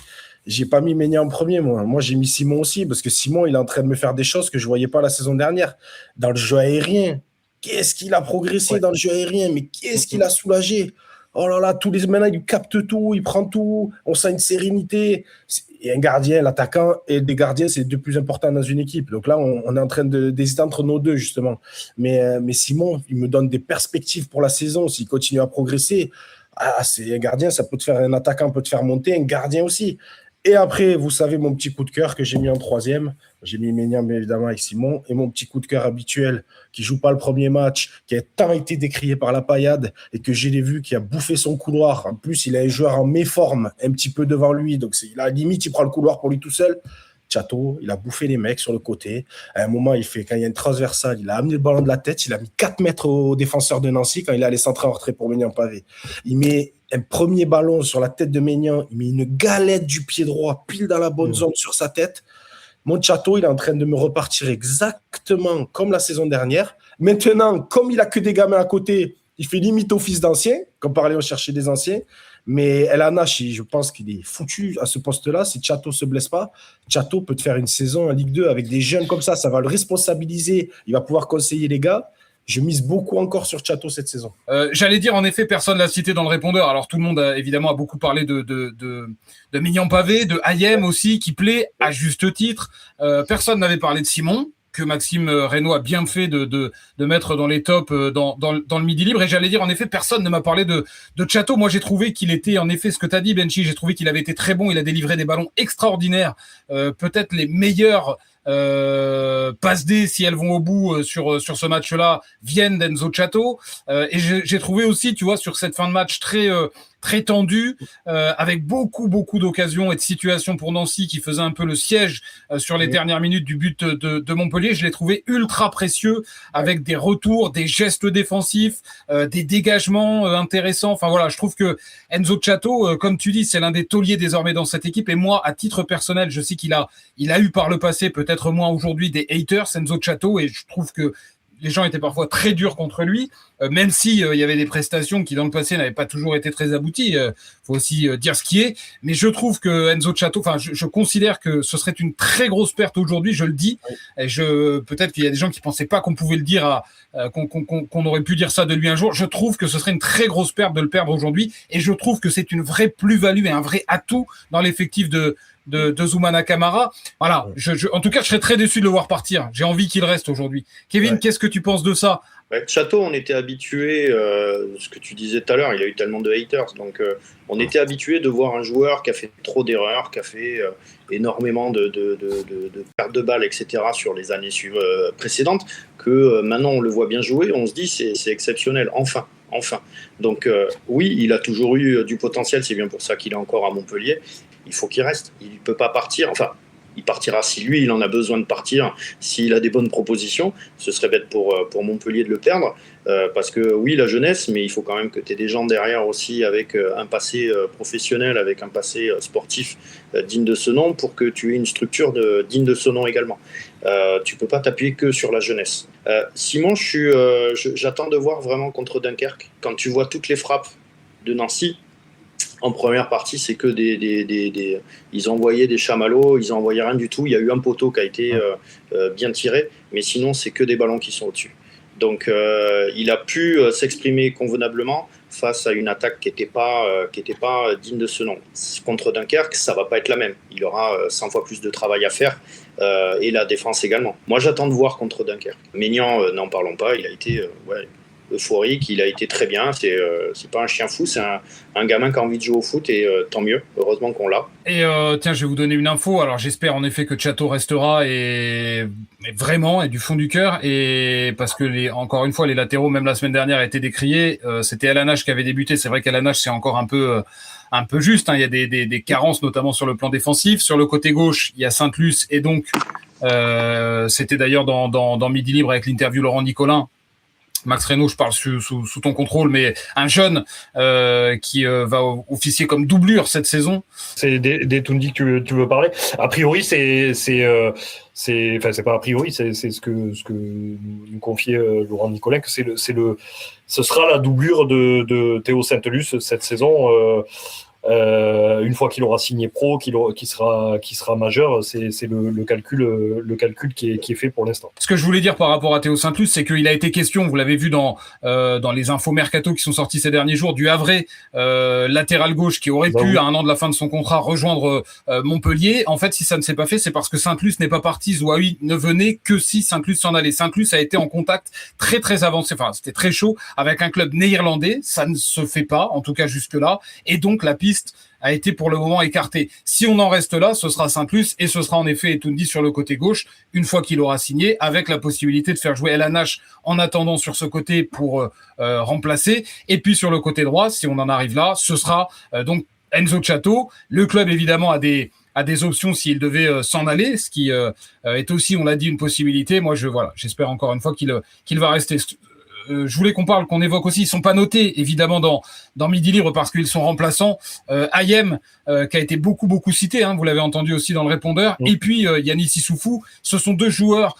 j'ai pas mis Maignan en premier, moi. Moi, j'ai mis Simon aussi, parce que Simon, il est en train de me faire des choses que je voyais pas la saison dernière. Dans le jeu aérien, qu'est-ce qu'il a progressé dans le jeu aérien, mais qu'est-ce qu'il a soulagé. Oh là là, maintenant, il capte tout, il prend tout, on sent une sérénité. Et un gardien, l'attaquant et des gardiens, c'est les deux plus importants dans une équipe. Donc là, on est en train d'hésiter entre nos deux, justement. Mais Simon, il me donne des perspectives pour la saison. S'il continue à progresser, c'est un gardien, ça peut te faire, un attaquant peut te faire monter, un gardien aussi. Et après, vous savez, mon petit coup de cœur que j'ai mis en troisième, j'ai mis Maignan, bien évidemment, avec Simon, et mon petit coup de cœur habituel, qui joue pas le premier match, qui a tant été décrié par la paillade, et que j'ai vu, qui a bouffé son couloir. En plus, il a un joueur en méforme, un petit peu devant lui, donc limite, il prend le couloir pour lui tout seul. Chateau, il a bouffé les mecs sur le côté. À un moment, quand il y a une transversale, il a amené le ballon de la tête, il a mis 4 mètres au défenseur de Nancy quand il allait centrer en retrait pour Maignan pavé. Il met un premier ballon sur la tête de Maignan, il met une galette du pied droit pile dans la bonne zone sur sa tête. Mon Chateau, il est en train de me repartir exactement comme la saison dernière. Maintenant, comme il a que des gamins à côté, il fait limite office d'ancien, comme parlait on cherchait des anciens. Mais El Anachi, je pense qu'il est foutu à ce poste-là. Si Chateau ne se blesse pas, Chateau peut te faire une saison en Ligue 2 avec des jeunes comme ça. Ça va le responsabiliser. Il va pouvoir conseiller les gars. Je mise beaucoup encore sur Chateau cette saison. J'allais dire, en effet, personne ne l'a cité dans le répondeur. Alors, tout le monde, évidemment, a beaucoup parlé de Maignan pavé, de Hayem aussi, qui plaît à juste titre. Personne n'avait parlé de Simon, que Maxime Reynaud a bien fait de mettre dans les tops dans le Midi Libre. Et j'allais dire, en effet, personne ne m'a parlé de Chateau. Moi, j'ai trouvé qu'il était, en effet, ce que tu as dit, Benchi, j'ai trouvé qu'il avait été très bon. Il a délivré des ballons extraordinaires, peut-être les meilleurs passes D, si elles vont au bout sur ce match-là, viennent d'Enzo Chateau. Et j'ai trouvé aussi, tu vois, sur cette fin de match très tendu, avec beaucoup d'occasions et de situations pour Nancy qui faisaient un peu le siège sur les dernières minutes du but de Montpellier. Je l'ai trouvé ultra précieux, avec des retours, des gestes défensifs, des dégagements intéressants. Enfin voilà, je trouve que Enzo Chateau, comme tu dis, c'est l'un des tauliers désormais dans cette équipe. Et moi, à titre personnel, je sais qu'il a eu par le passé, peut-être moins aujourd'hui, des haters, Enzo Chateau, et je trouve que les gens étaient parfois très durs contre lui, même si il y avait des prestations qui dans le passé n'avaient pas toujours été très abouties. Faut aussi dire ce qui est. Mais je trouve que Enzo Chateau, enfin, je considère que ce serait une très grosse perte aujourd'hui. Je le dis. Et peut-être qu'il y a des gens qui pensaient pas qu'on pouvait le dire, qu'on aurait pu dire ça de lui un jour. Je trouve que ce serait une très grosse perte de le perdre aujourd'hui. Et je trouve que c'est une vraie plus-value et un vrai atout dans l'effectif de Zoumana Camara. Voilà. En tout cas, je serais très déçu de le voir partir. J'ai envie qu'il reste aujourd'hui. Kevin, qu'est-ce que tu penses de ça? Chateau, on était habitué, ce que tu disais tout à l'heure, il a eu tellement de haters, donc on était habitué de voir un joueur qui a fait trop d'erreurs, qui a fait énormément de pertes de balles, etc. sur les années précédentes, que maintenant on le voit bien jouer, on se dit c'est exceptionnel, enfin. Donc oui, il a toujours eu du potentiel, c'est bien pour ça qu'il est encore à Montpellier, il faut qu'il reste, il ne peut pas partir, enfin, il partira si lui, il en a besoin de partir, s'il a des bonnes propositions. Ce serait bête pour Montpellier de le perdre, parce que oui, la jeunesse, mais il faut quand même que tu aies des gens derrière aussi avec un passé professionnel, avec un passé sportif digne de ce nom, pour que tu aies une structure digne de ce nom également. Tu peux pas t'appuyer que sur la jeunesse. Simon, j'attends de voir vraiment contre Dunkerque. Quand tu vois toutes les frappes de Nancy, en première partie, c'est que ils envoyaient des chamallows, ils envoyaient rien du tout. Il y a eu un poteau qui a été bien tiré, mais sinon, c'est que des ballons qui sont au-dessus. Donc, il a pu s'exprimer convenablement face à une attaque qui n'était pas digne de ce nom. Contre Dunkerque, ça va pas être la même. Il aura 100 fois plus de travail à faire, et la défense également. Moi, j'attends de voir contre Dunkerque. Maignan, n'en parlons pas, il a été euphorique, il a été très bien. C'est pas un chien fou, c'est un gamin qui a envie de jouer au foot, et tant mieux, heureusement qu'on l'a. Et tiens, je vais vous donner une info. Alors j'espère en effet que Chateau restera, et vraiment, et du fond du cœur, et parce que encore une fois, les latéraux, même la semaine dernière, étaient décriés. C'était Alanage qui avait débuté. C'est vrai qu'Alanage, c'est encore un peu juste, hein. Il y a des carences, notamment sur le plan défensif. Sur le côté gauche, il y a Sainte-Luce, et donc c'était d'ailleurs dans Midi Libre avec l'interview Laurent Nicolin. Max Reynaud, je parle sous ton contrôle, mais un jeune qui va officier comme doublure cette saison. C'est des Toundi que tu veux parler. A priori, c'est pas a priori, c'est ce que nous confiait Laurent Nicolin, que ce sera la doublure de Théo Sainte-Luce cette saison. Une fois qu'il aura signé pro, qu'il sera majeur, c'est le calcul qui est fait pour l'instant. Ce que je voulais dire par rapport à Théo Sainte-Luce, c'est qu'il a été question, vous l'avez vu dans les infos mercato qui sont sortis ces derniers jours, du Havre, latéral gauche, qui aurait pu, à un an de la fin de son contrat, rejoindre Montpellier. En fait, si ça ne s'est pas fait, c'est parce que Sainte-Luce n'est pas parti. Zouaoui ne venait que si Sainte-Luce s'en allait. Sainte-Luce a été en contact très très avancé, enfin c'était très chaud, avec un club néerlandais. Ça ne se fait pas, en tout cas jusque-là, et donc la piste a été pour le moment écartée. Si on en reste là, ce sera Sainte-Luce, et ce sera en effet Etoundi sur le côté gauche, une fois qu'il aura signé, avec la possibilité de faire jouer El Hanache en attendant sur ce côté pour remplacer. Et puis sur le côté droit, si on en arrive là, ce sera donc Enzo Chateau. Le club évidemment a des options s'il devait s'en aller, ce qui est aussi, on l'a dit, une possibilité. Moi, j'espère encore une fois qu'il va rester. Je voulais qu'on évoque aussi, ils sont pas notés évidemment dans Midi Libre parce qu'ils sont remplaçants. Ayem, qui a été beaucoup cité, hein, vous l'avez entendu aussi dans le répondeur, et puis Yanis Issoufou. Ce sont deux joueurs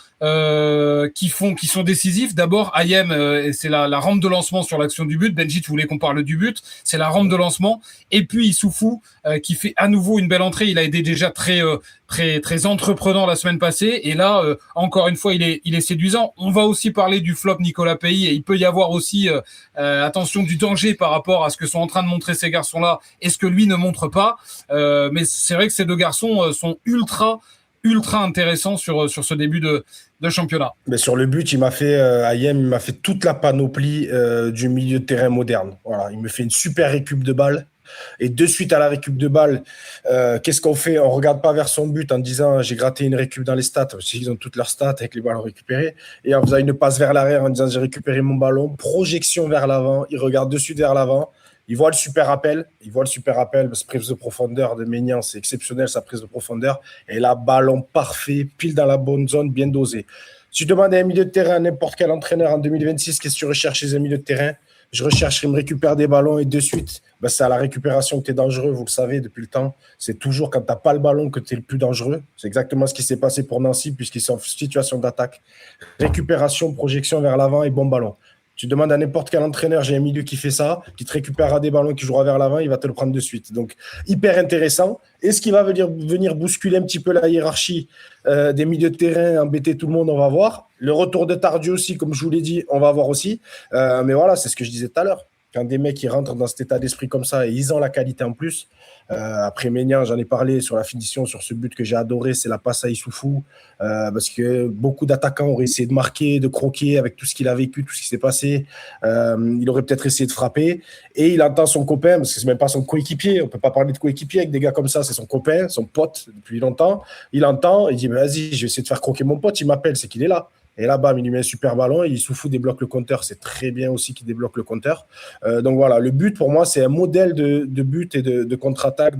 qui sont décisifs. D'abord Ayem, c'est la rampe de lancement sur l'action du but. Benji, tu voulais qu'on parle du but, c'est la rampe de lancement. Et puis Issoufou, qui fait à nouveau une belle entrée. Il a été déjà très entreprenant la semaine passée, et là encore une fois il est séduisant. On va aussi parler du flop Nicolas Pays, et il peut y avoir aussi attention, du danger par rapport à ce que sont en train de montrer ces garçons-là et ce que lui ne montre pas, mais c'est vrai que ces deux garçons sont ultra intéressants sur ce début de championnat. Mais sur le but, Ayem, il m'a fait toute la panoplie du milieu de terrain moderne. Voilà, il me fait une super récup de balle. Et de suite à la récup de balle, qu'est-ce qu'on fait? On regarde pas vers son but en disant j'ai gratté une récup dans les stats, parce qu'ils ont toutes leurs stats avec les ballons récupérés, et en faisant une passe vers l'arrière en disant j'ai récupéré mon ballon, projection vers l'avant, il regarde de suite vers l'avant, il voit le super appel, cette prise de profondeur de Maignan, c'est exceptionnel sa prise de profondeur, et là ballon parfait, pile dans la bonne zone, bien dosé. Si tu demandes à un milieu de terrain, à n'importe quel entraîneur en 2026, qu'est-ce que tu recherches chez un milieu de terrain? Je recherche, il me récupère des ballons, et de suite, c'est à la récupération que tu es dangereux, vous le savez depuis le temps. C'est toujours quand tu n'as pas le ballon que tu es le plus dangereux. C'est exactement ce qui s'est passé pour Nancy, puisqu'ils sont en situation d'attaque. Récupération, projection vers l'avant et bon ballon. Tu demandes à n'importe quel entraîneur, j'ai un milieu qui fait ça, qui te récupérera des ballons, qui jouera vers l'avant, il va te le prendre de suite. Donc, hyper intéressant. Et ce qui va venir bousculer un petit peu la hiérarchie des milieux de terrain, embêter tout le monde, on va voir. Le retour de Tardieu aussi, comme je vous l'ai dit, on va voir aussi. Mais voilà, c'est ce que je disais tout à l'heure. Quand des mecs ils rentrent dans cet état d'esprit comme ça, et ils ont la qualité en plus. Après Maignan, j'en ai parlé sur la finition, sur ce but que j'ai adoré, c'est la passe à Issoufou, parce que beaucoup d'attaquants auraient essayé de marquer, de croquer avec tout ce qu'il a vécu, tout ce qui s'est passé. Il aurait peut-être essayé de frapper, et il entend son copain, parce que c'est même pas son coéquipier, on peut pas parler de coéquipier avec des gars comme ça, c'est son copain, son pote depuis longtemps. Il entend, il dit vas-y, je vais essayer de faire croquer mon pote, il m'appelle, c'est qu'il est là. Et là, bam, il lui met un super ballon. Et Issoufou débloque le compteur. C'est très bien aussi qu'il débloque le compteur. Donc voilà, le but pour moi, c'est un modèle de but et de contre-attaque,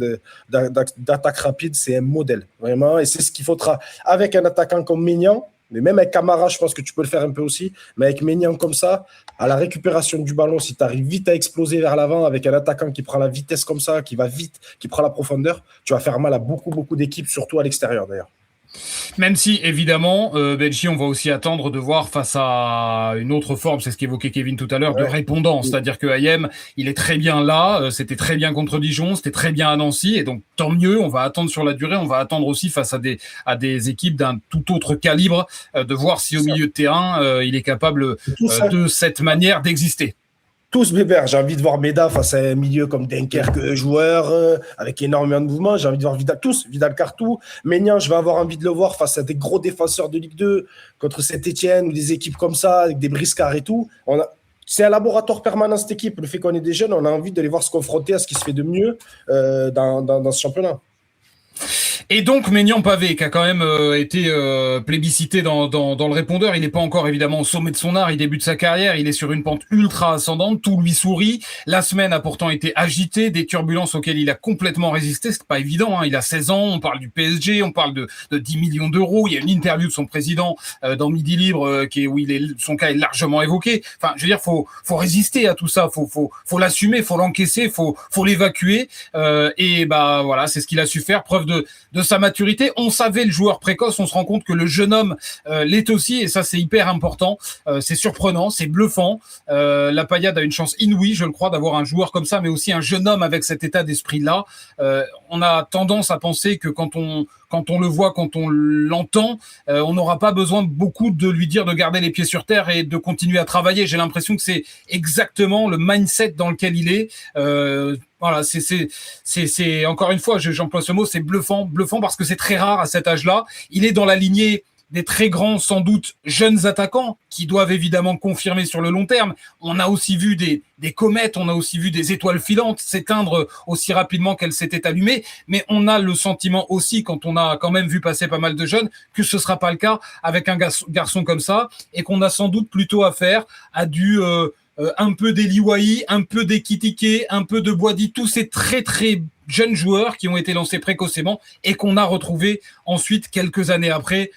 d'attaque rapide. C'est un modèle, vraiment. Et c'est ce qu'il faudra avec un attaquant comme Maignan. Mais même avec Camara, je pense que tu peux le faire un peu aussi. Mais avec Maignan comme ça, à la récupération du ballon, si tu arrives vite à exploser vers l'avant avec un attaquant qui prend la vitesse comme ça, qui va vite, qui prend la profondeur, tu vas faire mal à beaucoup d'équipes, surtout à l'extérieur d'ailleurs. Même si, évidemment, Belchi, on va aussi attendre de voir face à une autre forme, c'est ce qu'évoquait Kevin tout à l'heure, de répondant. C'est-à-dire que Hayem, il est très bien là, c'était très bien contre Dijon, c'était très bien à Nancy, et donc tant mieux, on va attendre sur la durée, on va attendre aussi face à des équipes d'un tout autre calibre, de voir si au milieu de terrain, il est capable de cette manière d'exister. Tous, Bébert, j'ai envie de voir Meda face à un milieu comme Dunkerque, joueur avec énormément de mouvements. J'ai envie de voir Vidal Cartou. Maignan, je vais avoir envie de le voir face à des gros défenseurs de Ligue 2, contre Saint-Etienne ou des équipes comme ça, avec des briscards et tout. C'est un laboratoire permanent, cette équipe. Le fait qu'on ait des jeunes, on a envie de les voir se confronter à ce qui se fait de mieux dans ce championnat. Et donc Maignan Pavé, qui a quand même été plébiscité dans le répondeur, il n'est pas encore évidemment au sommet de son art, il débute sa carrière, il est sur une pente ultra ascendante, tout lui sourit. La semaine a pourtant été agitée, des turbulences auxquelles il a complètement résisté, c'est pas évident, hein. Il a 16 ans, on parle du PSG, on parle de 10 millions d'euros, il y a une interview de son président dans Midi Libre où son cas est largement évoqué. Enfin, je veux dire, faut résister à tout ça, faut l'assumer, faut l'encaisser, faut l'évacuer, et bah voilà, c'est ce qu'il a su faire, preuve de sa maturité. On savait le joueur précoce, on se rend compte que le jeune homme l'est aussi, et ça c'est hyper important, c'est surprenant, c'est bluffant. La Payade a une chance inouïe, je le crois, d'avoir un joueur comme ça, mais aussi un jeune homme avec cet état d'esprit-là. On a tendance à penser que quand on le voit, quand on l'entend, on n'aura pas besoin beaucoup de lui dire de garder les pieds sur terre et de continuer à travailler. J'ai l'impression que c'est exactement le mindset dans lequel il est. Voilà, c'est encore une fois, j'emploie ce mot, c'est bluffant parce que c'est très rare à cet âge-là. Il est dans la lignée des très grands, sans doute, jeunes attaquants qui doivent évidemment confirmer sur le long terme. On a aussi vu des comètes, on a aussi vu des étoiles filantes s'éteindre aussi rapidement qu'elles s'étaient allumées, mais on a le sentiment aussi, quand on a quand même vu passer pas mal de jeunes, que ce sera pas le cas avec un garçon comme ça, et qu'on a sans doute plutôt affaire à du un peu d'Eliwahi, un peu d'Ekitike, un peu de Boadi, tous ces très très jeunes joueurs qui ont été lancés précocement et qu'on a retrouvés ensuite, quelques années après,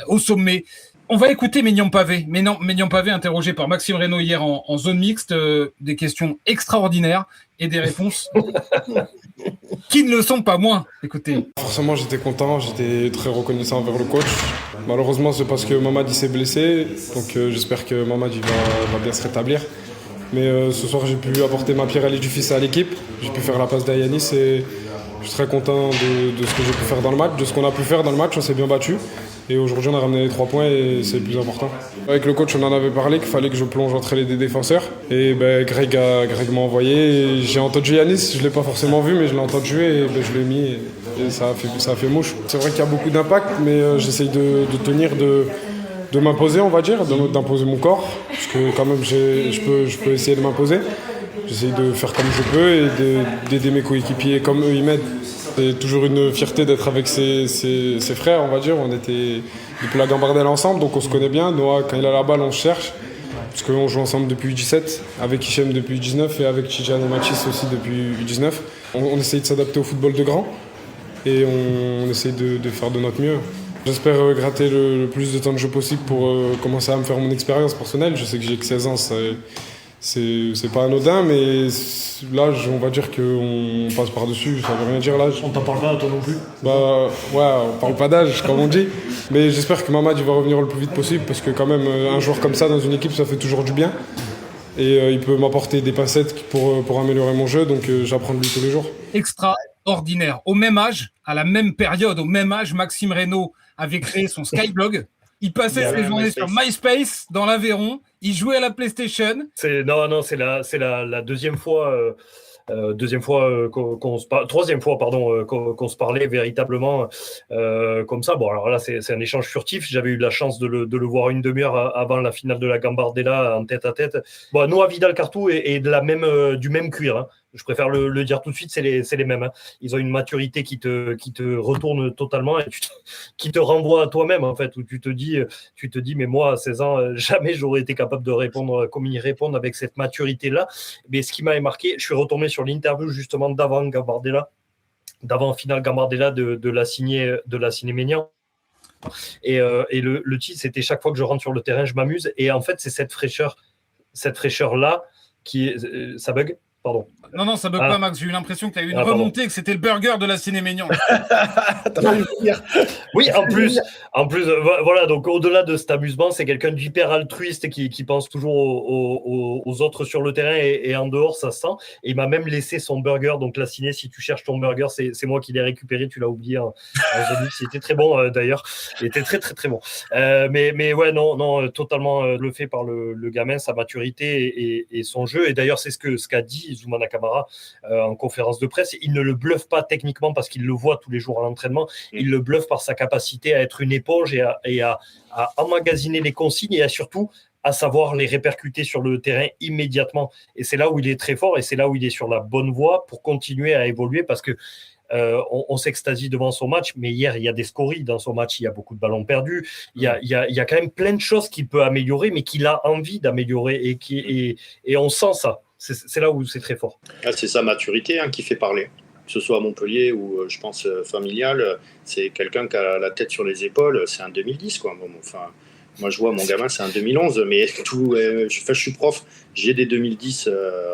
au sommet. On va écouter Maignan Pavé. Maignan Pavé interrogé par Maxime Reynaud hier en zone mixte, des questions extraordinaires et des réponses qui ne le sont pas moins. Écoutez. Forcément, j'étais content, j'étais très reconnaissant envers le coach. Malheureusement, c'est parce que Mamad s'est blessé, donc j'espère que Mamad va bien se rétablir. Mais ce soir, j'ai pu apporter ma pierre à l'édifice à l'équipe. J'ai pu faire la passe d'Ayanis et je suis très content de ce que j'ai pu faire dans le match, de ce qu'on a pu faire dans le match. On s'est bien battu. Et aujourd'hui, on a ramené les 3 points et c'est le plus important. Avec le coach, on en avait parlé qu'il fallait que je plonge entre les deux défenseurs. Et Greg m'a envoyé. J'ai entendu Yanis, je ne l'ai pas forcément vu, mais je l'ai entendu et je l'ai mis. Et ça a fait mouche. C'est vrai qu'il y a beaucoup d'impact, mais j'essaye de tenir, de m'imposer, on va dire, d'imposer mon corps. Parce que quand même, je peux essayer de m'imposer. J'essaye de faire comme je peux et d'aider mes coéquipiers comme eux ils m'aident. C'est toujours une fierté d'être avec ses frères, on va dire. On était depuis la Gambardelle ensemble, donc on se connaît bien. Noah, quand il a la balle, on se cherche. Parce qu'on joue ensemble depuis U17, avec Hichem depuis U19 et avec Tidjane et Mathis aussi depuis U19. On essaye de s'adapter au football de grand et on essaye de faire de notre mieux. J'espère gratter le plus de temps de jeu possible pour commencer à me faire mon expérience personnelle. Je sais que j'ai que 16 ans, c'est pas anodin, mais l'âge, on va dire qu'on passe par-dessus, ça veut rien dire l'âge. On t'en parle pas, toi non plus? Bah ouais, on parle pas d'âge, comme on dit. Mais j'espère que Mamad va revenir le plus vite possible, parce que quand même, un joueur comme ça dans une équipe, ça fait toujours du bien. Et il peut m'apporter des pincettes pour améliorer mon jeu, donc j'apprends de lui tous les jours. Extraordinaire. Au même âge, à la même période, au même âge, Maxime Reynaud avait créé son Skyblog. Il passait ses journées sur MySpace, dans l'Aveyron. Il jouait à la PlayStation. C'est la deuxième fois troisième fois qu'on se parlait véritablement comme ça. Bon, alors là, c'est un échange furtif. J'avais eu la chance de le voir une demi-heure avant la finale de la Gambardella en tête à tête. Bon, Noah Vidal Cartou est du même cuir. Hein. je préfère le dire tout de suite, c'est les mêmes. Hein. Ils ont une maturité qui te retourne totalement et qui te renvoie à toi-même, en fait, où tu te dis, mais moi, à 16 ans, jamais j'aurais été capable de répondre comme ils répondent avec cette maturité-là. Mais ce qui m'avait marqué, je suis retombé sur l'interview justement d'avant finale Gambardella de la signer Ménian. Et le titre, c'était chaque fois que je rentre sur le terrain, je m'amuse. Et en fait, c'est cette fraîcheur-là qui est. Ça bug ? Pardon. Non, ça bug pas, Max. J'ai eu l'impression que tu as eu une remontée, que c'était le burger de la Ciné-Ménian. Oui, en plus, voilà, donc au-delà de cet amusement, c'est quelqu'un d'hyper altruiste qui pense toujours aux autres sur le terrain et en dehors, ça se sent. Et il m'a même laissé son burger, donc la Ciné, si tu cherches ton burger, c'est moi qui l'ai récupéré, tu l'as oublié en Zonix. Il était très bon d'ailleurs, il était très très très bon. Mais ouais, non, totalement bluffé par le gamin, sa maturité et son jeu. Et d'ailleurs, c'est ce qu'a dit Zoumana Camara en conférence de presse. Il ne le bluffe pas techniquement parce qu'il le voit tous les jours à l'entraînement. Il le bluffe par sa capacité à être une éponge et à emmagasiner les consignes et surtout à savoir les répercuter sur le terrain immédiatement. Et c'est là où il est très fort et c'est là où il est sur la bonne voie pour continuer à évoluer parce que on s'extasie devant son match, mais hier, il y a des scories dans son match, il y a beaucoup de ballons perdus, il y a quand même plein de choses qu'il peut améliorer, mais qu'il a envie d'améliorer et on sent ça. C'est là où c'est très fort. C'est sa maturité qui fait parler. Que ce soit à Montpellier ou, je pense, familial, c'est quelqu'un qui a la tête sur les épaules. C'est un 2010, quoi. Moi, je vois mon gamin, c'est un 2011, mais je suis prof, j'ai des 2010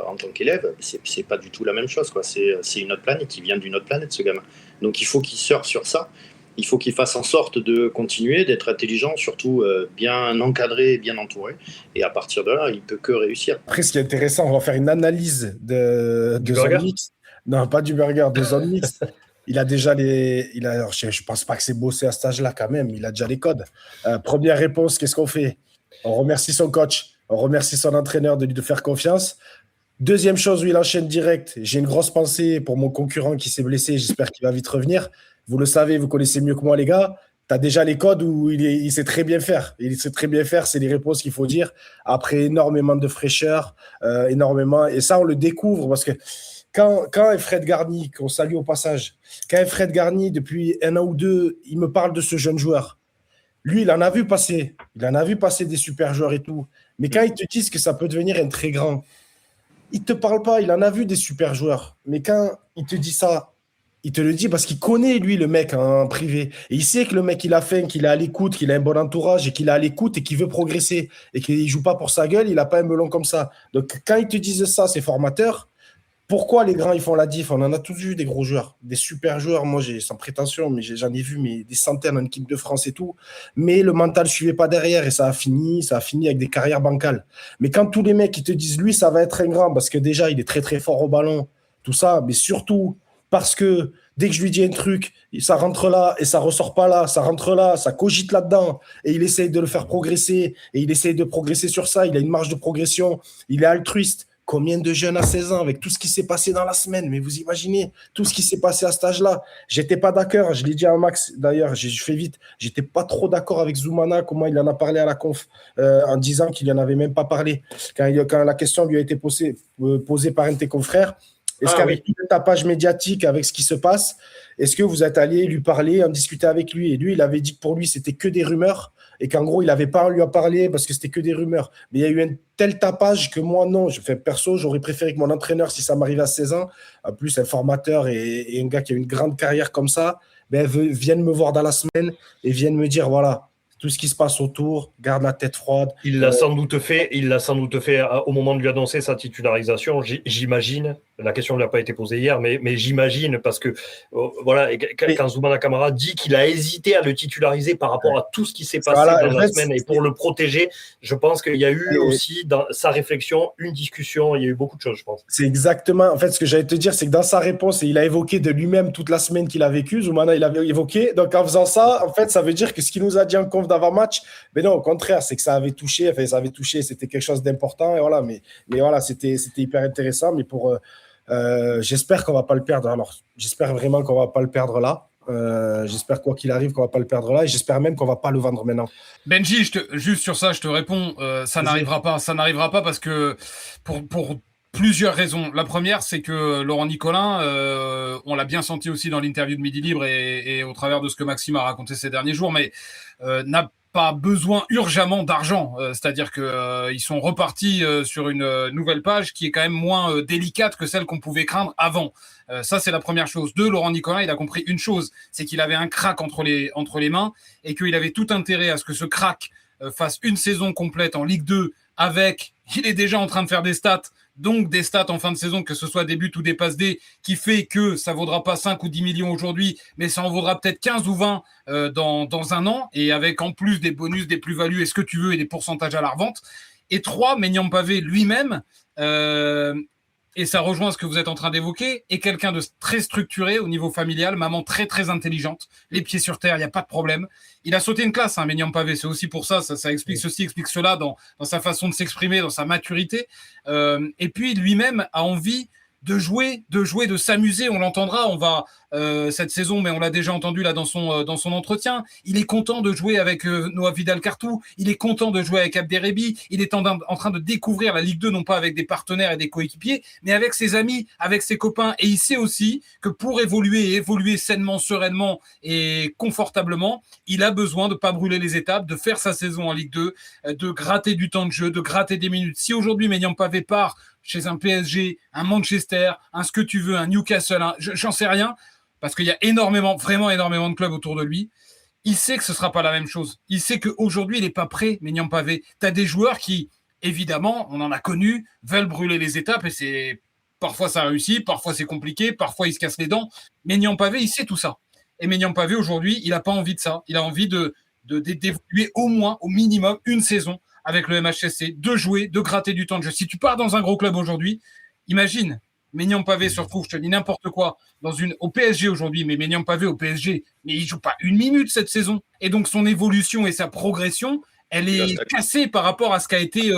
en tant qu'élève. C'est pas du tout la même chose, quoi. C'est une autre planète. Il vient d'une autre planète, ce gamin. Donc, il faut qu'il surfe sur ça. Il faut qu'il fasse en sorte de continuer, d'être intelligent, surtout bien encadré, bien entouré. Et à partir de là, il ne peut que réussir. Après, ce qui est intéressant, on va faire une analyse de zone mixte. Non, pas du burger, de zone mixte. Il a déjà alors, je ne pense pas que c'est bossé à cet âge-là quand même. Il a déjà les codes. Première réponse, qu'est-ce qu'on fait ? On remercie son coach. On remercie son entraîneur de lui faire confiance. Deuxième chose où il enchaîne direct. J'ai une grosse pensée pour mon concurrent qui s'est blessé. J'espère qu'il va vite revenir. Vous le savez, vous connaissez mieux que moi, les gars. Tu as déjà les codes où il sait très bien faire. Il sait très bien faire, c'est les réponses qu'il faut dire. Après énormément de fraîcheur, énormément. Et ça, on le découvre parce que quand Fred Garny, qu'on salue au passage, quand Fred Garny, depuis 1 an ou 2, il me parle de ce jeune joueur. Lui, il en a vu passer. Il en a vu passer des super joueurs et tout. Mais quand ils te disent que ça peut devenir un très grand, il ne te parle pas. Il en a vu des super joueurs. Mais quand il te dit ça, il te le dit parce qu'il connaît, lui, le mec en privé. Et il sait que le mec, il a faim, qu'il est à l'écoute, qu'il a un bon entourage et qu'il est à l'écoute et qu'il veut progresser et qu'il ne joue pas pour sa gueule, il n'a pas un melon comme ça. Donc, quand ils te disent ça, c'est formateur. Pourquoi les grands, ils font la diff ? On en a tous vu des gros joueurs, des super joueurs. Moi, sans prétention, mais j'en ai vu des centaines en équipe de France et tout. Mais le mental ne suivait pas derrière et ça a fini avec des carrières bancales. Mais quand tous les mecs, ils te disent, lui, ça va être un grand parce que déjà, il est très, très fort au ballon, tout ça, mais surtout parce que dès que je lui dis un truc, ça rentre là et ça ressort pas là, ça rentre là, ça cogite là-dedans et il essaye de le faire progresser et il essaye de progresser sur ça. Il a une marge de progression, il est altruiste. Combien de jeunes à 16 ans avec tout ce qui s'est passé dans la semaine, mais vous imaginez tout ce qui s'est passé à cet âge-là. J'étais pas d'accord, je l'ai dit à Max d'ailleurs, je fais vite, j'étais pas trop d'accord avec Zoumana, comment il en a parlé à la conf, en disant qu'il en avait même pas parlé. Quand la question lui a été posée par un de tes confrères, est-ce qu'avec le tapage médiatique, avec ce qui se passe, est-ce que vous êtes allé lui parler, en discuter avec lui ? Et lui, il avait dit que pour lui, c'était que des rumeurs et qu'en gros, il n'avait pas à lui en parler parce que c'était que des rumeurs. Mais il y a eu un tel tapage que moi, non. Perso, j'aurais préféré que mon entraîneur, si ça m'arrivait à 16 ans, en plus un formateur et un gars qui a une grande carrière comme ça, vienne me voir dans la semaine et vienne me dire, voilà, tout ce qui se passe autour, garde la tête froide. Il l'a sans doute fait au moment de lui annoncer sa titularisation, j'imagine. La question ne lui a pas été posée hier, mais j'imagine parce que quand Zoumana Camara dit qu'il a hésité à le titulariser par rapport à tout ce qui s'est passé dans la semaine et pour le protéger, je pense qu'il y a eu aussi dans sa réflexion une discussion, il y a eu beaucoup de choses, je pense. C'est exactement, en fait, ce que j'allais te dire, c'est que dans sa réponse, il a évoqué de lui-même toute la semaine qu'il a vécu. Zoumana, il avait évoqué. Donc, en faisant ça, en fait, ça veut dire que ce qu'il nous a dit en conf d'avant-match, mais non, au contraire, c'est que ça avait touché, c'était quelque chose d'important. Et voilà, mais voilà, c'était hyper intéressant. Mais j'espère qu'on va pas le perdre. Alors, j'espère vraiment qu'on va pas le perdre là. J'espère quoi qu'il arrive qu'on va pas le perdre là et j'espère même qu'on va pas le vendre maintenant. Benji, juste sur ça, je te réponds, ça n'arrivera pas parce que pour Plusieurs raisons. La première, c'est que Laurent Nicolin, on l'a bien senti aussi dans l'interview de Midi Libre et au travers de ce que Maxime a raconté ces derniers jours, mais n'a pas besoin urgemment d'argent. C'est-à-dire que ils sont repartis sur une nouvelle page qui est quand même moins délicate que celle qu'on pouvait craindre avant. Ça, c'est la première chose. Deux, Laurent Nicolin, il a compris une chose, c'est qu'il avait un crack entre les mains et qu'il avait tout intérêt à ce que ce crack fasse une saison complète en Ligue 2 avec, il est déjà en train de faire des stats, donc des stats en fin de saison, que ce soit des buts ou des passes D, qui fait que ça vaudra pas 5 ou 10 millions aujourd'hui, mais ça en vaudra peut-être 15 ou 20 dans un an, et avec en plus des bonus, des plus-values, et ce que tu veux, et des pourcentages à la revente. Et 3, Maignan Pavé lui-même, et ça rejoint ce que vous êtes en train d'évoquer, est quelqu'un de très structuré au niveau familial, maman très très intelligente, les pieds sur terre, il n'y a pas de problème. Il a sauté une classe, Maignan Pavé, c'est aussi pour ça explique ceci, explique cela dans sa façon de s'exprimer, dans sa maturité. Et puis lui-même a envie de jouer, de s'amuser. On l'entendra, on va cette saison, mais on l'a déjà entendu là dans son entretien. Il est content de jouer avec Noah Vidal-Cartou. Il est content de jouer avec Abderrebi. Il est en train de découvrir la Ligue 2, non pas avec des partenaires et des coéquipiers, mais avec ses amis, avec ses copains. Et il sait aussi que pour évoluer sainement, sereinement et confortablement, il a besoin de pas brûler les étapes, de faire sa saison en Ligue 2, de gratter du temps de jeu, de gratter des minutes. Si aujourd'hui Maignan Pavé part chez un PSG, un Manchester, un ce que tu veux, un Newcastle, j'en sais rien, parce qu'il y a vraiment énormément de clubs autour de lui, il sait que ce sera pas la même chose. Il sait qu'aujourd'hui, il n'est pas prêt, Maignan Pavé. Tu as des joueurs qui, évidemment, on en a connu, veulent brûler les étapes, et parfois ça réussit, parfois c'est compliqué, parfois il se casse les dents. Maignan Pavé, il sait tout ça. Et Maignan Pavé, aujourd'hui, il n'a pas envie de ça. Il a envie d'évoluer au moins, au minimum, une saison avec le MHSC, de jouer, de gratter du temps de jeu. Si tu pars dans un gros club aujourd'hui, imagine, Maignan Pavé se retrouve, je te dis n'importe quoi, au PSG aujourd'hui, mais Maignan Pavé au PSG, mais il joue pas une minute cette saison. Et donc son évolution et sa progression, elle est cassée par rapport à ce qui a été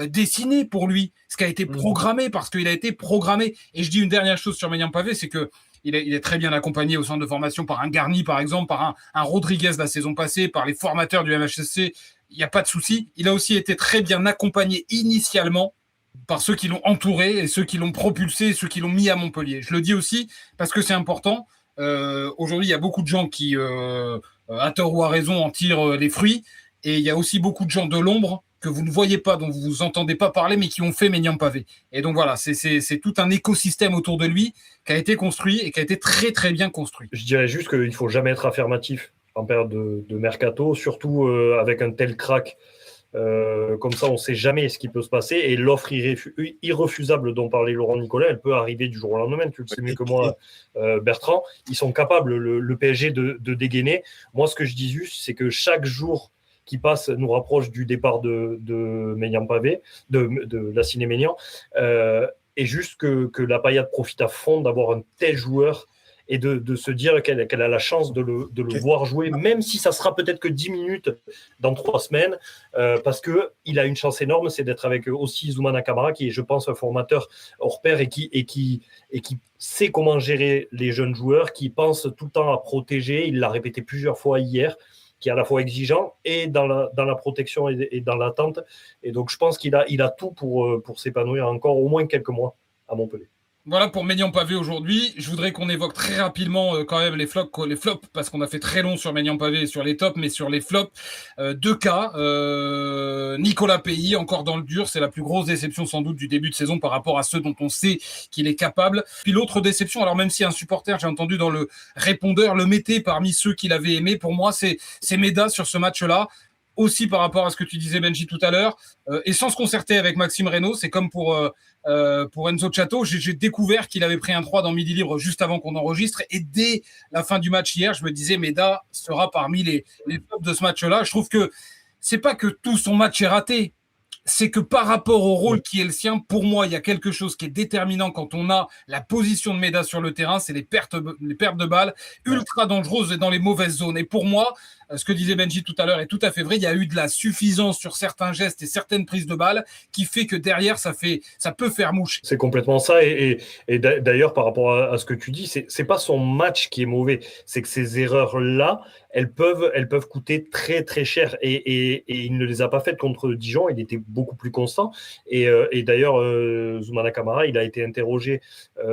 dessiné pour lui, ce qui a été programmé, parce qu'il a été programmé. Et je dis une dernière chose sur Maignan Pavé, c'est que il est très bien accompagné au centre de formation par un Garni, par exemple, par un Rodriguez la saison passée, par les formateurs du MHSC. Il n'y a pas de souci. Il a aussi été très bien accompagné initialement par ceux qui l'ont entouré et ceux qui l'ont propulsé et ceux qui l'ont mis à Montpellier. Je le dis aussi parce que c'est important. Aujourd'hui, il y a beaucoup de gens qui, à tort ou à raison, en tirent les fruits. Et il y a aussi beaucoup de gens de l'ombre que vous ne voyez pas, dont vous n'entendez pas parler, mais qui ont fait Maignan Pavé. Et donc voilà, c'est tout un écosystème autour de lui qui a été construit et qui a été très très bien construit. Je dirais juste qu'il ne faut jamais être affirmatif en période de mercato, surtout avec un tel crack. Comme ça, on ne sait jamais ce qui peut se passer. Et l'offre irrefusable dont parlait Laurent Nicolin, elle peut arriver du jour au lendemain. Tu le sais mieux que moi, Bertrand. Ils sont capables, le PSG, de dégainer. Moi, ce que je dis juste, c'est que chaque jour qui passe nous rapproche du départ de Maignan Pavé, de Lassine Maignan, et juste que la Payade profite à fond d'avoir un tel joueur et de se dire qu'elle a la chance de le voir jouer, même si ça sera peut-être que 10 minutes dans 3 semaines, parce qu'il a une chance énorme, c'est d'être avec aussi Zoumana Camara, qui est, je pense, un formateur hors pair et qui sait comment gérer les jeunes joueurs, qui pense tout le temps à protéger, il l'a répété plusieurs fois hier, qui est à la fois exigeant et dans la protection et dans l'attente. Et donc, je pense qu'il a tout pour s'épanouir encore au moins quelques mois à Montpellier. Voilà pour Maignan Pavé aujourd'hui. Je voudrais qu'on évoque très rapidement quand même les flops, parce qu'on a fait très long sur Maignan Pavé et sur les tops, mais sur les flops, 2 cas. Nicolas Pays, encore dans le dur, c'est la plus grosse déception sans doute du début de saison par rapport à ceux dont on sait qu'il est capable. Puis l'autre déception, alors même si un supporter, j'ai entendu dans le répondeur, le mettait parmi ceux qu'il avait aimé, pour moi c'est Méda sur ce match-là. Aussi par rapport à ce que tu disais, Benji, tout à l'heure, et sans se concerter avec Maxime Reynaud, c'est comme pour Enzo Chato, j'ai découvert qu'il avait pris un 3 dans Midi Libre juste avant qu'on enregistre, et dès la fin du match hier, je me disais, Méda sera parmi les tops de ce match-là. Je trouve que c'est pas que tout son match est raté, c'est que par rapport au rôle qui est le sien, pour moi, il y a quelque chose qui est déterminant quand on a la position de Méda sur le terrain, c'est les pertes de balles ultra dangereuses et dans les mauvaises zones. Et pour moi, ce que disait Benji tout à l'heure est tout à fait vrai, il y a eu de la suffisance sur certains gestes et certaines prises de balles qui fait que derrière, ça peut faire mouche. C'est complètement ça. Et d'ailleurs, par rapport à ce que tu dis, c'est pas son match qui est mauvais, c'est que ces erreurs-là, elles peuvent coûter très très cher, et il ne les a pas faites contre Dijon. Il était beaucoup plus constant. Et d'ailleurs, Zoumana Camara, il a été interrogé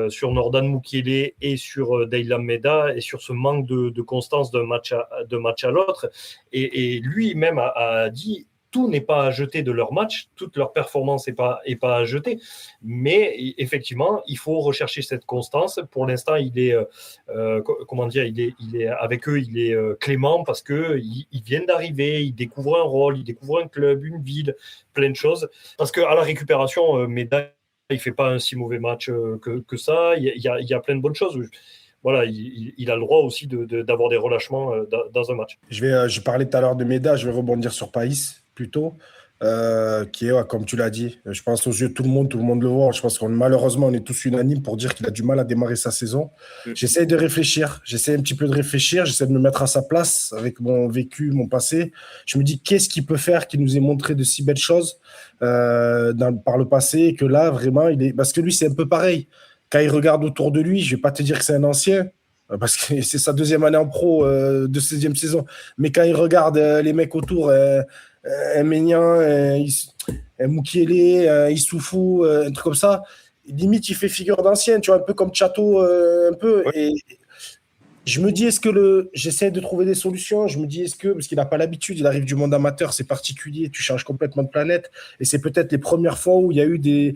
sur Nordan Mukiele et sur Daylan Meda et sur ce manque de constance d'un match à l'autre. Et lui-même a dit tout n'est pas à jeter de leur match, toute leur performance n'est pas à jeter, mais effectivement, il faut rechercher cette constance. Pour l'instant, il est avec eux, il est clément parce qu'ils viennent d'arriver, ils découvrent un rôle, ils découvrent un club, une ville, plein de choses. Parce qu'à la récupération, Meda, il ne fait pas un si mauvais match que ça, il y a plein de bonnes choses. Voilà, il a le droit aussi d'avoir des relâchements dans un match. Je parlais tout à l'heure de Meda, je vais rebondir sur Païs plutôt, qui est, comme tu l'as dit, je pense aux yeux de tout le monde le voit. Je pense malheureusement, on est tous unanimes pour dire qu'il a du mal à démarrer sa saison. J'essaie de réfléchir, j'essaie un petit peu de réfléchir, j'essaie de me mettre à sa place avec mon vécu, mon passé. Je me dis, qu'est-ce qu'il peut faire qui nous ait montré de si belles choses par le passé, que là, vraiment, parce que lui, c'est un peu pareil. Quand il regarde autour de lui, je ne vais pas te dire que c'est un ancien, parce que c'est sa 2e année en pro de 16e saison. Mais quand il regarde les mecs autour, un Ménian, un Mukiele, Issoufou, un truc comme ça, limite, il fait figure d'ancien, tu vois, un peu comme Chateau, un peu. Ouais. Et je me dis, j'essaie de trouver des solutions. Je me dis, parce qu'il n'a pas l'habitude, il arrive du monde amateur, c'est particulier, tu changes complètement de planète. Et c'est peut-être les premières fois où il y a eu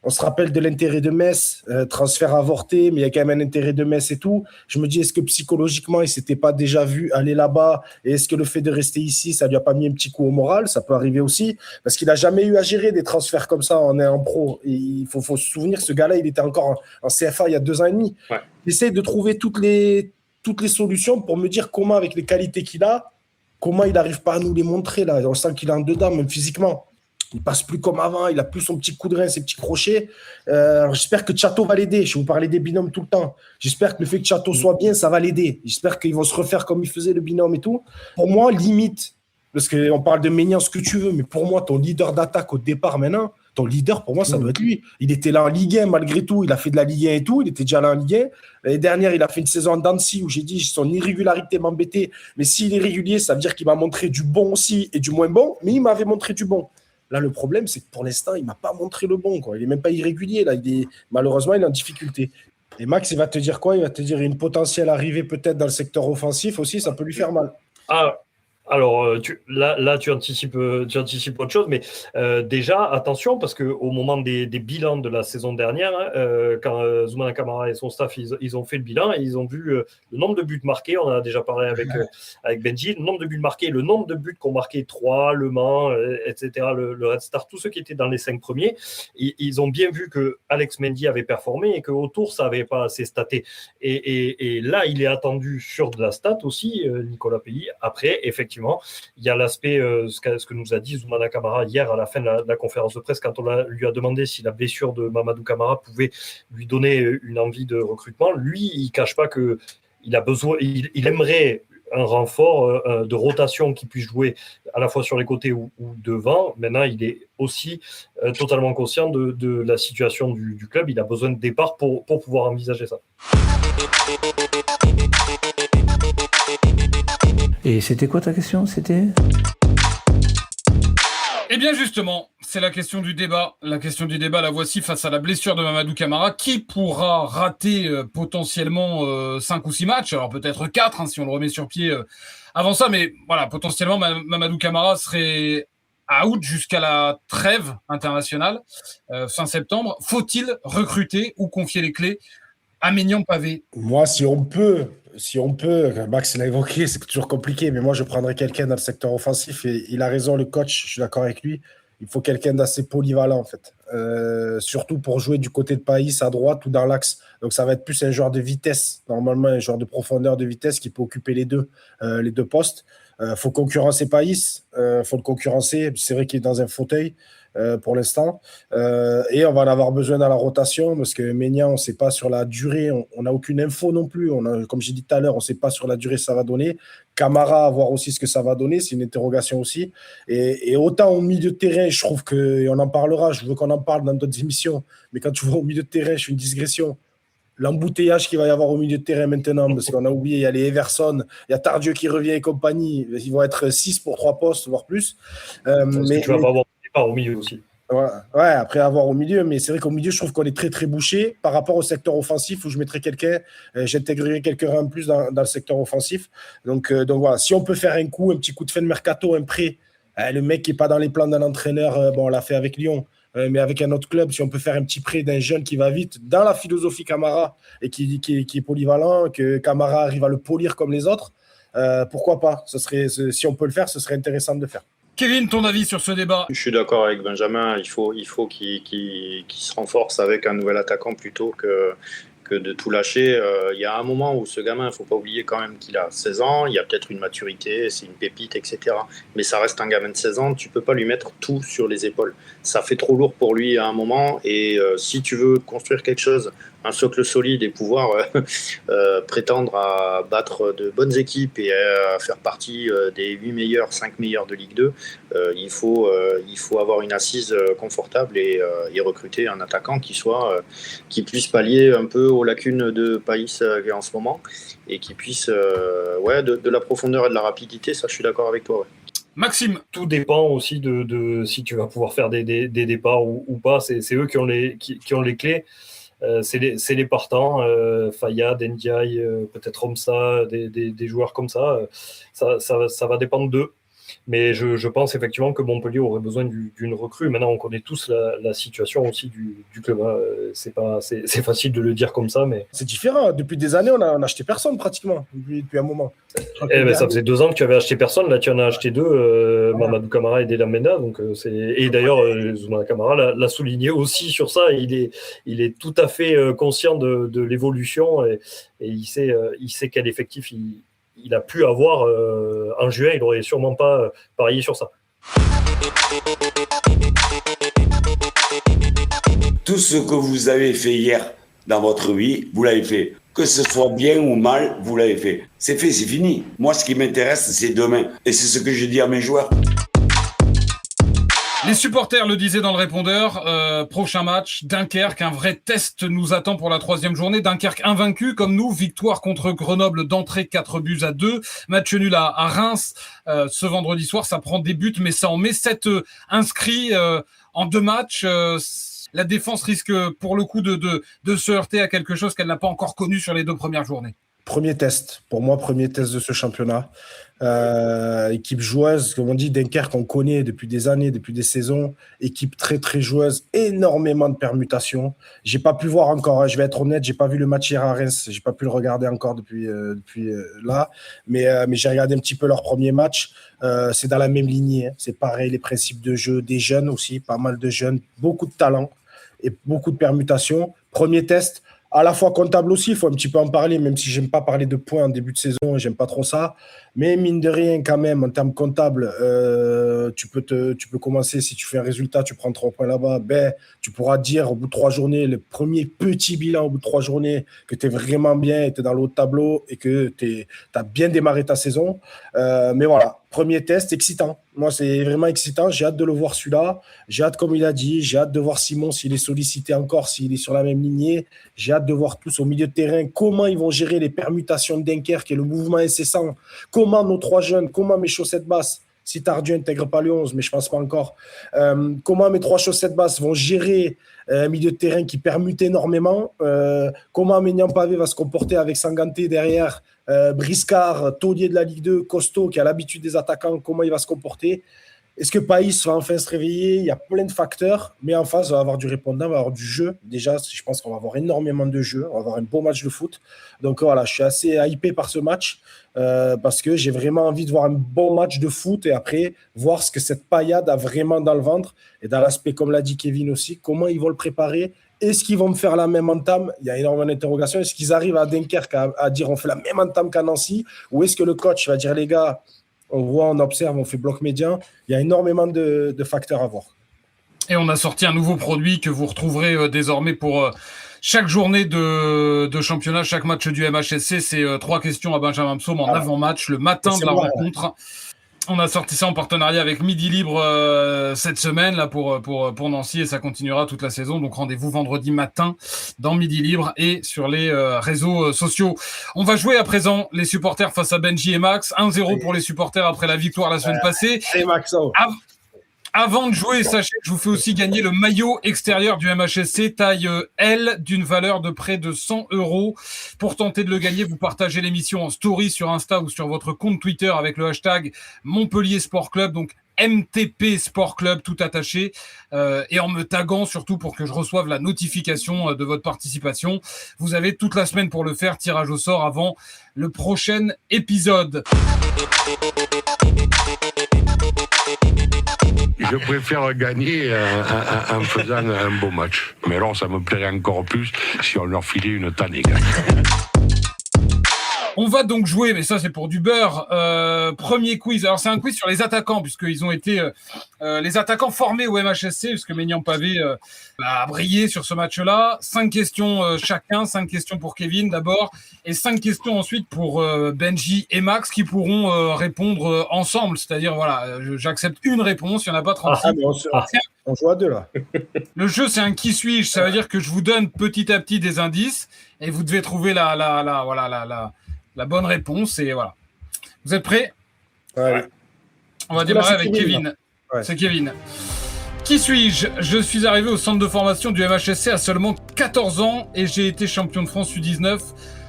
on se rappelle de l'intérêt de Metz, transfert avorté, mais il y a quand même un intérêt de Metz et tout. Je me dis, est-ce que psychologiquement, il ne s'était pas déjà vu aller là-bas? Et est-ce que le fait de rester ici, ça ne lui a pas mis un petit coup au moral? Ça peut arriver aussi, parce qu'il n'a jamais eu à gérer des transferts comme ça en pro. Et il faut se souvenir, ce gars-là, il était encore en CFA il y a 2 ans et demi. Ouais. J'essaie de trouver toutes les solutions pour me dire comment, avec les qualités qu'il a, comment il n'arrive pas à nous les montrer. Là. On sent qu'il est en dedans, même physiquement. Il passe plus comme avant, il a plus son petit coup de rein, ses petits crochets. Alors j'espère que Chateau va l'aider. Je vous parlais des binômes tout le temps. J'espère que le fait que Chateau soit bien, ça va l'aider. J'espère qu'ils vont se refaire comme il faisait le binôme et tout. Pour moi, limite, parce qu'on parle de Ménian, ce que tu veux, mais pour moi, ton leader d'attaque au départ maintenant, ton leader, pour moi, ça doit être lui. Il était là en Ligue 1 malgré tout. Il a fait de la Ligue 1 et tout. Il était déjà là en Ligue 1. L'année dernière, il a fait une saison en Dancy où j'ai dit son irrégularité m'embêtait. Mais s'il est régulier, ça veut dire qu'il m'a montré du bon aussi et du moins bon. Mais il m'avait montré du bon. Là, le problème, c'est que pour l'instant, il ne m'a pas montré le bon. Quoi. Il n'est même pas irrégulier. Là. Malheureusement, il est en difficulté. Et Max, il va te dire quoi? Il va te dire une potentielle arrivée peut-être dans le secteur offensif aussi, ça peut lui faire mal. Alors, là, tu anticipes autre chose, mais déjà, attention, parce qu'au moment des bilans de la saison dernière, quand Zoumana Camara et son staff, ils ont fait le bilan et ils ont vu le nombre de buts marqués, on en a déjà parlé avec Benji, le nombre de buts marqués, le nombre de buts qu'ont marqué Troyes, Le Mans, etc., le Red Star, tous ceux qui étaient dans les 5 premiers, ils ont bien vu que Alex Mendy avait performé et qu'autour, ça n'avait pas assez staté. Et là, il est attendu sur de la stat aussi, Nicolas Pays. Après, effectivement, il y a l'aspect, ce que nous a dit Zoumana Camara hier à la fin de la conférence de presse, quand on lui a demandé si la blessure de Mamadou Camara pouvait lui donner une envie de recrutement. Lui, il ne cache pas qu'il a besoin, il aimerait un renfort de rotation qui puisse jouer à la fois sur les côtés ou devant. Maintenant, il est aussi totalement conscient de la situation du club. Il a besoin de départ pour pouvoir envisager ça. Et c'était quoi ta question? Eh bien justement, c'est la question du débat. La question du débat, la voici face à la blessure de Mamadou Camara. Qui pourra rater potentiellement 5 ou 6 matchs? Alors peut-être 4 si on le remet sur pied avant ça. Mais voilà, potentiellement Mamadou Camara serait out jusqu'à la trêve internationale fin septembre. Faut-il recruter ou confier les clés à Ménian Pavé? Moi, si on peut, Max l'a évoqué, c'est toujours compliqué, mais moi je prendrais quelqu'un dans le secteur offensif et il a raison, le coach, je suis d'accord avec lui, il faut quelqu'un d'assez polyvalent en fait, surtout pour jouer du côté de Païs à droite ou dans l'axe, donc ça va être plus un joueur de vitesse, normalement un joueur de profondeur de vitesse qui peut occuper les deux postes. Faut concurrencer Païs, faut le concurrencer, c'est vrai qu'il est dans un fauteuil pour l'instant, et on va en avoir besoin dans la rotation parce que Ménian, on ne sait pas sur la durée, on n'a aucune info non plus, comme j'ai dit tout à l'heure, on ne sait pas sur la durée ça va donner. Camara, à voir aussi ce que ça va donner, c'est une interrogation aussi, et autant au milieu de terrain, je trouve qu'on en parlera, je veux qu'on en parle dans d'autres émissions, mais quand tu vois au milieu de terrain, je fais une digression. L'embouteillage qu'il va y avoir au milieu de terrain maintenant, parce qu'on a oublié, il y a les Everson, il y a Tardieu qui revient et compagnie, ils vont être 6 pour 3 postes, voire plus. Mais tu vas pas avoir au milieu aussi. Ouais, après avoir au milieu, mais c'est vrai qu'au milieu, je trouve qu'on est très très bouché par rapport au secteur offensif où je mettrais quelqu'un, j'intégrerais quelqu'un en plus dans le secteur offensif. Donc voilà, si on peut faire un petit coup de fin de mercato, un prêt, le mec qui n'est pas dans les plans d'un entraîneur, on l'a fait avec Lyon, mais avec un autre club, si on peut faire un petit prêt d'un jeune qui va vite dans la philosophie Camara et qui est polyvalent, que Camara arrive à le polir comme les autres, pourquoi pas? Si on peut le faire, ce serait intéressant de le faire. Kevin, ton avis sur ce débat? Je suis d'accord avec Benjamin, il faut qu'il se renforce avec un nouvel attaquant plutôt que de tout lâcher. Il y a un moment où ce gamin, il ne faut pas oublier quand même qu'il a 16 ans, il y a peut-être une maturité, c'est une pépite, etc. Mais ça reste un gamin de 16 ans, tu ne peux pas lui mettre tout sur les épaules. Ça fait trop lourd pour lui à un moment, et si tu veux construire quelque chose, un socle solide et pouvoir prétendre à battre de bonnes équipes et à faire partie des 8 meilleurs, 5 meilleurs de Ligue 2, il faut avoir une assise confortable et recruter un attaquant qui puisse pallier un peu aux lacunes de Païs en ce moment et qui puisse de la profondeur et de la rapidité, ça je suis d'accord avec toi. Ouais. Maxime. Tout dépend aussi de si tu vas pouvoir faire des départs ou pas, c'est eux qui ont les clés. C'est les partants, Fayad, Ndiaye, peut-être Romsa, des joueurs comme ça. Ça va dépendre d'eux. Mais je pense effectivement que Montpellier aurait besoin d'une recrue. Maintenant, on connaît tous la situation aussi du club. C'est facile de le dire comme ça, mais c'est différent. Depuis des années, on n'a acheté personne pratiquement depuis un moment. Ça faisait 2 ans que tu avais acheté personne. Là, tu en as acheté 2, Mamadou Camara et Delam Menda. Donc et d'ailleurs, Zoumana Camara l'a souligné aussi sur ça. Il est tout à fait conscient de l'évolution et il sait quel effectif il a pu avoir en juin, il n'aurait sûrement pas parié sur ça. Tout ce que vous avez fait hier dans votre vie, vous l'avez fait. Que ce soit bien ou mal, vous l'avez fait. C'est fait, c'est fini. Moi, ce qui m'intéresse, c'est demain. Et c'est ce que je dis à mes joueurs. Les supporters le disaient dans le répondeur, prochain match, Dunkerque, un vrai test nous attend pour la 3e journée. Dunkerque invaincu comme nous, victoire contre Grenoble d'entrée 4-2. Match nul à Reims ce vendredi soir, ça prend des buts mais ça en met 7 inscrits en 2 matchs. La défense risque pour le coup de se heurter à quelque chose qu'elle n'a pas encore connu sur les 2 premières journées. Premier test, pour moi, premier test de ce championnat. Équipe joueuse, comme on dit, Dunkerque, on connaît depuis des années, depuis des saisons. Équipe très, très joueuse, énormément de permutations. J'ai pas pu voir encore, je vais être honnête, j'ai pas vu le match hier à Reims, j'ai pas pu le regarder encore depuis là. Mais j'ai regardé un petit peu leur premier match. C'est dans la même lignée, c'est pareil, les principes de jeu, des jeunes aussi, pas mal de jeunes, beaucoup de talent et beaucoup de permutations. Premier test, à la fois comptable aussi, il faut un petit peu en parler, même si j'aime pas parler de points en début de saison, j'aime pas trop ça. Mais mine de rien, quand même, en termes comptables, tu peux commencer, si tu fais un résultat, tu prends 3 points là-bas, tu pourras dire au bout de 3 journées, le premier petit bilan au bout de 3 journées, que tu es vraiment bien, tu es dans le haut de tableau et que tu as bien démarré ta saison. Mais voilà, premier test, excitant. Moi, c'est vraiment excitant. J'ai hâte de le voir celui-là. J'ai hâte, comme il a dit, j'ai hâte de voir Simon s'il est sollicité encore, s'il est sur la même lignée. J'ai hâte de voir tous au milieu de terrain comment ils vont gérer les permutations de Dunkerque et le mouvement incessant. Comment nos 3 jeunes, comment mes chaussettes basses, si Tardieu n'intègre pas le 11, mais je ne pense pas encore, comment mes 3 chaussettes basses vont gérer un milieu de terrain qui permute énormément, comment Ménian Pavé va se comporter avec Sanganté derrière, Briscard, taulier de la Ligue 2, costaud, qui a l'habitude des attaquants, comment il va se comporter. Est-ce que Païs va enfin se réveiller? Il y a plein de facteurs, mais en face, on va avoir du répondant, on va avoir du jeu. Déjà, je pense qu'on va avoir énormément de jeux, on va avoir un beau match de foot. Donc voilà, je suis assez hypé par ce match parce que j'ai vraiment envie de voir un bon match de foot et après, voir ce que cette paillade a vraiment dans le ventre et dans l'aspect, comme l'a dit Kevin aussi, comment ils vont le préparer. Est-ce qu'ils vont me faire la même entame? Il y a énormément d'interrogations. Est-ce qu'ils arrivent à Dunkerque à dire on fait la même entame qu'à Nancy? Ou est-ce que le coach va dire les gars, on voit, on observe, on fait bloc médian? Il y a énormément de facteurs à voir. Et on a sorti un nouveau produit que vous retrouverez désormais pour chaque journée de championnat, chaque match du MHSC. C'est 3 questions à Benjamin Psaume en avant-match, le matin de la rencontre. On a sorti ça en partenariat avec Midi Libre cette semaine là pour Nancy et ça continuera toute la saison. Donc rendez-vous vendredi matin dans Midi Libre et sur les réseaux sociaux. On va jouer à présent les supporters face à Benji et Max. 1-0 pour les supporters après la victoire la semaine passée. Et Maxo. Avant de jouer, sachez que je vous fais aussi gagner le maillot extérieur du MHSC taille L d'une valeur de près de 100 €. Pour tenter de le gagner, vous partagez l'émission en story sur Insta ou sur votre compte Twitter avec le hashtag Montpellier Sport Club, donc MTP Sport Club, tout attaché, et en me taguant surtout pour que je reçoive la notification de votre participation. Vous avez toute la semaine pour le faire, tirage au sort avant le prochain épisode. Je préfère gagner en faisant un beau match. Mais alors, ça me plairait encore plus si on leur filait une tannée. On va donc jouer, mais ça c'est pour du beurre. Premier quiz. Alors c'est un quiz sur les attaquants, puisqu'ils ont été les attaquants formés au MHSC, puisque Maignan Pavé a brillé sur ce match-là. 5 questions chacun, 5 questions pour Kevin d'abord, et 5 questions ensuite pour Benji et Max qui pourront répondre ensemble. C'est-à-dire, voilà, j'accepte une réponse, il n'y en a pas 36. On joue à 2 là. Le jeu, c'est un qui suis-je. Ça veut dire que je vous donne petit à petit des indices et vous devez trouver la bonne réponse, et voilà. Vous êtes prêts? Ouais. On va démarrer avec Kevin. Ouais. C'est Kevin. Qui suis-je? Je suis arrivé au centre de formation du MHSC à seulement 14 ans et j'ai été champion de France U19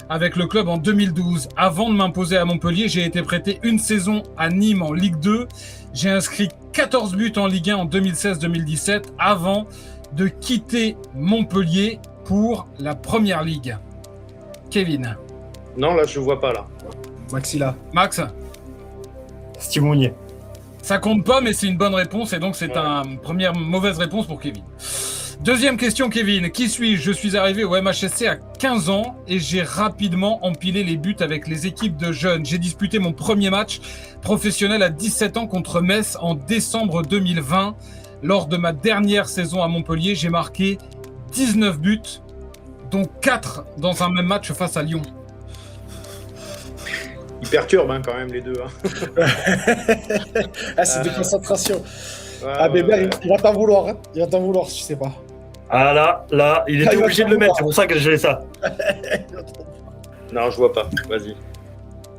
avec le club en 2012. Avant de m'imposer à Montpellier, j'ai été prêté une saison à Nîmes en Ligue 2. J'ai inscrit 14 buts en Ligue 1 en 2016-2017 avant de quitter Montpellier pour la Première Ligue. Kevin. Non, là, je vois pas, là. Maxilla. Max. Steve Mounier. Ça compte pas, mais c'est une bonne réponse, et donc c'est une première mauvaise réponse pour Kevin. Deuxième question, Kevin. Qui suis-je? Je suis arrivé au MHSC à 15 ans et j'ai rapidement empilé les buts avec les équipes de jeunes. J'ai disputé mon premier match professionnel à 17 ans contre Metz en décembre 2020. Lors de ma dernière saison à Montpellier, j'ai marqué 19 buts, dont 4 dans un même match face à Lyon. Ils perturbent quand même les deux. C'est des concentrations. Bébert, il va t'en vouloir. Hein. Il va t'en vouloir si tu sais pas. Ah là, il était obligé de le mettre, c'est pour ça que j'ai ça. Non, je vois pas. Vas-y.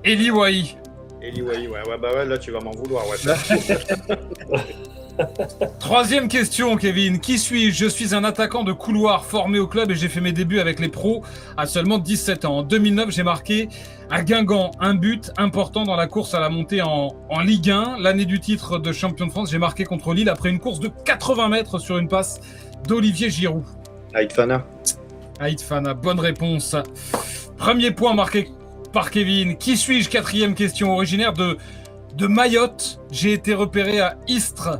Eli Wahi. Eli Wahi, ouais, là tu vas m'en vouloir. Ouais. Troisième question, Kevin. Qui suis-je? Je suis un attaquant de couloir formé au club et j'ai fait mes débuts avec les pros à seulement 17 ans. En 2009, j'ai marqué à Guingamp un but important dans la course à la montée en Ligue 1. L'année du titre de champion de France, j'ai marqué contre Lille après une course de 80 mètres sur une passe d'Olivier Giroud. Aït Fana. Aït Fana, bonne réponse. Premier point marqué par Kevin. Qui suis-je? Quatrième question. Originaire de Mayotte, j'ai été repéré à Istres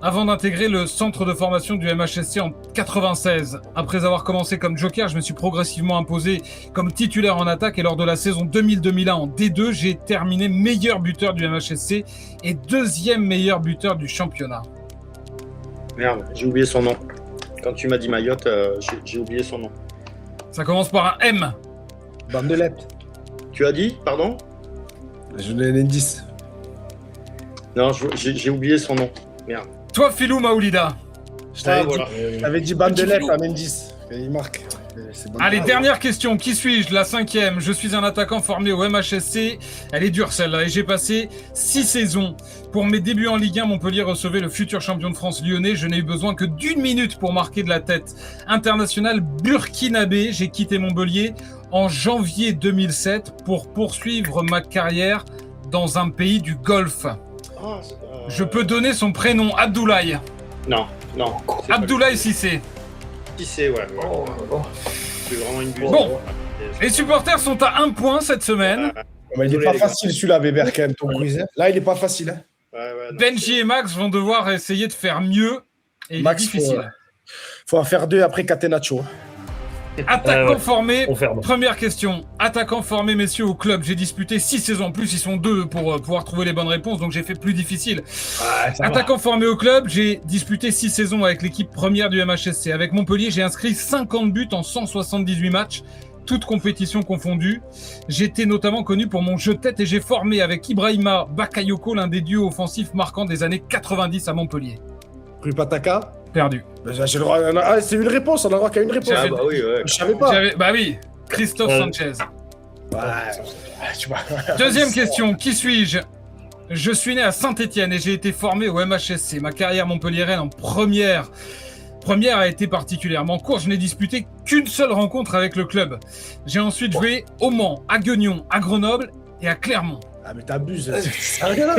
avant d'intégrer le centre de formation du MHSC en 96. Après avoir commencé comme joker, je me suis progressivement imposé comme titulaire en attaque et lors de la saison 2000-2001 en D2, j'ai terminé meilleur buteur du MHSC et deuxième meilleur buteur du championnat. Merde, j'ai oublié son nom. Quand tu m'as dit Mayotte, j'ai oublié son nom. Ça commence par un M. Bandelette. Tu as dit, pardon? Je l'ai l'indice. Non, j'ai oublié son nom. Merde. Toi, Philou Maoulida. Je t'avais dit Bandelette en indice. Il marque. Allez, dernière question. Qui suis-je? La cinquième. Je suis un attaquant formé au MHSC. Elle est dure celle-là. Et j'ai passé 6 saisons. Pour mes débuts en Ligue 1, Montpellier recevait le futur champion de France lyonnais. Je n'ai eu besoin que d'1 minute pour marquer de la tête. International burkinabé. J'ai quitté Montpellier en janvier 2007 pour poursuivre ma carrière dans un pays du Golfe. Je peux donner son prénom, Abdoulaye. Non. Abdoulaye Cissé. Cissé, ouais. C'est vraiment une bulle. Bon, les supporters sont à 1 point cette semaine. Il n'est pas facile celui-là, Bébert, quand même, ton quiz. Là, il n'est pas facile. Hein. Benji et Max vont devoir essayer de faire mieux. Et Max, il est difficile. Faut en faire 2 après Catenaccio. Attaquant formé, première question. Attaquant formé, messieurs, au club. J'ai disputé 6 saisons. En plus, ils sont 2 pour pouvoir trouver les bonnes réponses, donc j'ai fait plus difficile. Attaquant formé au club, j'ai disputé 6 saisons avec l'équipe première du MHSC. Avec Montpellier, j'ai inscrit 50 buts en 178 matchs, toutes compétitions confondues. J'étais notamment connu pour mon jeu de tête et j'ai formé avec Ibrahima Bakayoko l'un des duos offensifs marquants des années 90 à Montpellier. Rue Pataka. Perdu. J'ai le droit. C'est une réponse, on n'a le droit qu'à une réponse. Ah bah oui, ouais. Je savais pas. Bah oui, Christophe Sanchez. Tu vois. Deuxième question, qui suis-je? Je suis né à Saint-Étienne et j'ai été formé au MHSC. Ma carrière montpelliéraine en première a été particulièrement courte. Je n'ai disputé qu'une seule rencontre avec le club. J'ai ensuite joué au Mans, à Guignon, à Grenoble et à Clermont. Ah mais t'abuses, c'est sérieux là.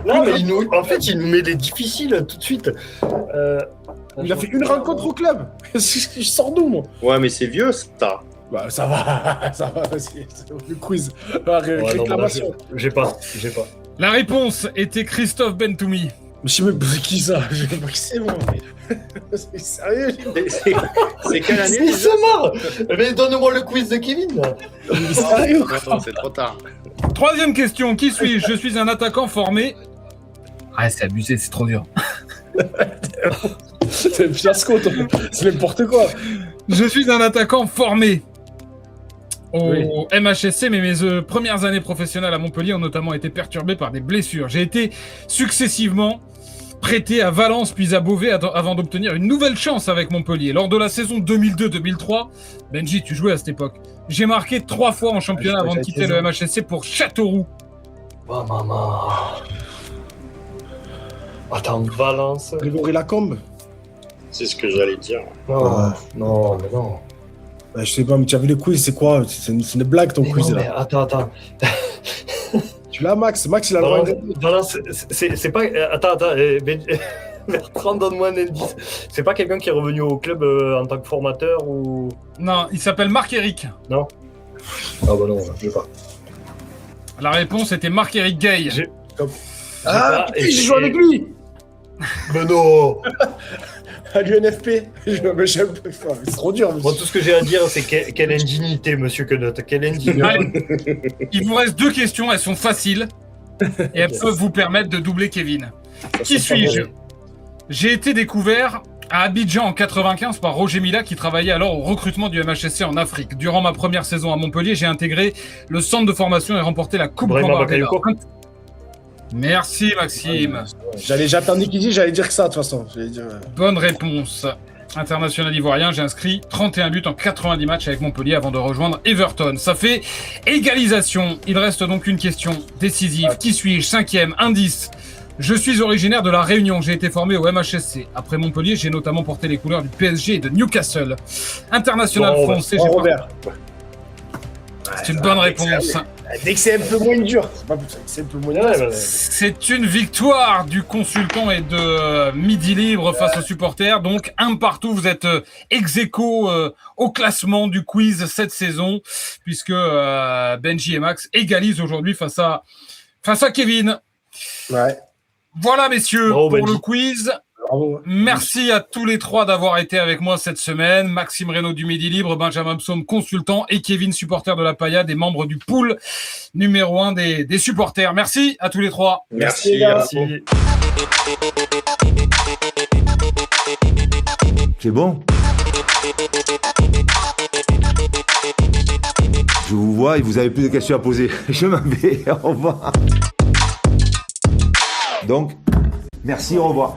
Non, mais en fait, il nous met des difficiles tout de suite. Il a fait une rencontre au club. Je sors d'où, moi? Ouais, mais c'est vieux, ça. Bah, ça va, c'est le quiz. Réclamation. Non, j'ai pas. La réponse était Christophe Bentoumi. Mais je sais même pas qui ça. Je sais pas qui c'est, moi. C'est sérieux? C'est quelle année? Il se marre. Mais donne-moi le quiz de Kevin, là. Mais sérieux? Non, c'est trop tard. Troisième question, qui suis-je? Je suis un attaquant formé... Ah, c'est abusé, c'est trop dur. C'est un fiasco, toi. C'est n'importe quoi. Je suis un attaquant formé au MHSC, mais mes premières années professionnelles à Montpellier ont notamment été perturbées par des blessures. J'ai été successivement prêté à Valence puis à Beauvais avant d'obtenir une nouvelle chance avec Montpellier. Lors de la saison 2002-2003, Benji, tu jouais à cette époque, j'ai marqué 3 fois en championnat avant de quitter le MHSC pour Châteauroux. Oh, maman. Attends, Valence. Grégory Lacombe. C'est ce que j'allais dire. Non, mais non. Bah, je sais pas, mais tu as vu le quiz, c'est quoi? C'est une blague ton quiz, non, là. Mais attends. Tu l'as, Max? Max, il a le droit de... Valence, c'est pas... Attends. Bertrand, donne-moi un indice. C'est pas quelqu'un qui est revenu au club en tant que formateur ou... Non, il s'appelle Marc-Éric. Non. Ah bah non, je sais pas. La réponse était Marc-Éric Gay. Ah, j'ai joué avec lui. Mais non. À l'UNFP. C'est trop dur. Bon, tout ce que j'ai à dire, c'est quelle indignité, monsieur Quenot. Quelle indignité. Allez, il vous reste 2 questions, elles sont faciles. Et elles peuvent vous permettre de doubler Kevin. Qui suis-je? J'ai été découvert à Abidjan en 95 par Roger Mila qui travaillait alors au recrutement du MHSC en Afrique. Durant ma première saison à Montpellier, j'ai intégré le centre de formation et remporté la Coupe Gambardella. Merci Maxime. J'attendais qu'il dise, j'allais dire que ça de toute façon. Bonne réponse. International ivoirien, j'ai inscrit 31 buts en 90 matchs avec Montpellier avant de rejoindre Everton. Ça fait égalisation. Il reste donc une question décisive. Qui suis-je? 5e indice. Je suis originaire de La Réunion. J'ai été formé au MHSC. Après Montpellier, j'ai notamment porté les couleurs du PSG et de Newcastle. International français. Robert. C'est une bonne réponse. Dès que c'est un peu moins dur. C'est un peu moins dur. C'est une victoire du consultant et de Midi Libre face aux supporters. Donc, 1 partout. Vous êtes ex-aequo au classement du quiz cette saison, puisque Benji et Max égalisent aujourd'hui face à Kevin. Ouais. Voilà, messieurs, bravo, pour Benji. le quiz. Bravo. Merci à tous les 3 d'avoir été avec moi cette semaine. Maxime Reynaud du Midi Libre, Benjamin Psaume, consultant, et Kevin, supporter de la Paillade et membre du pool numéro 1 des supporters. Merci à tous les 3. Merci. C'est bon? Je vous vois et vous avez plus de questions à poser. Je m'en vais. Au revoir. Donc, merci, au revoir.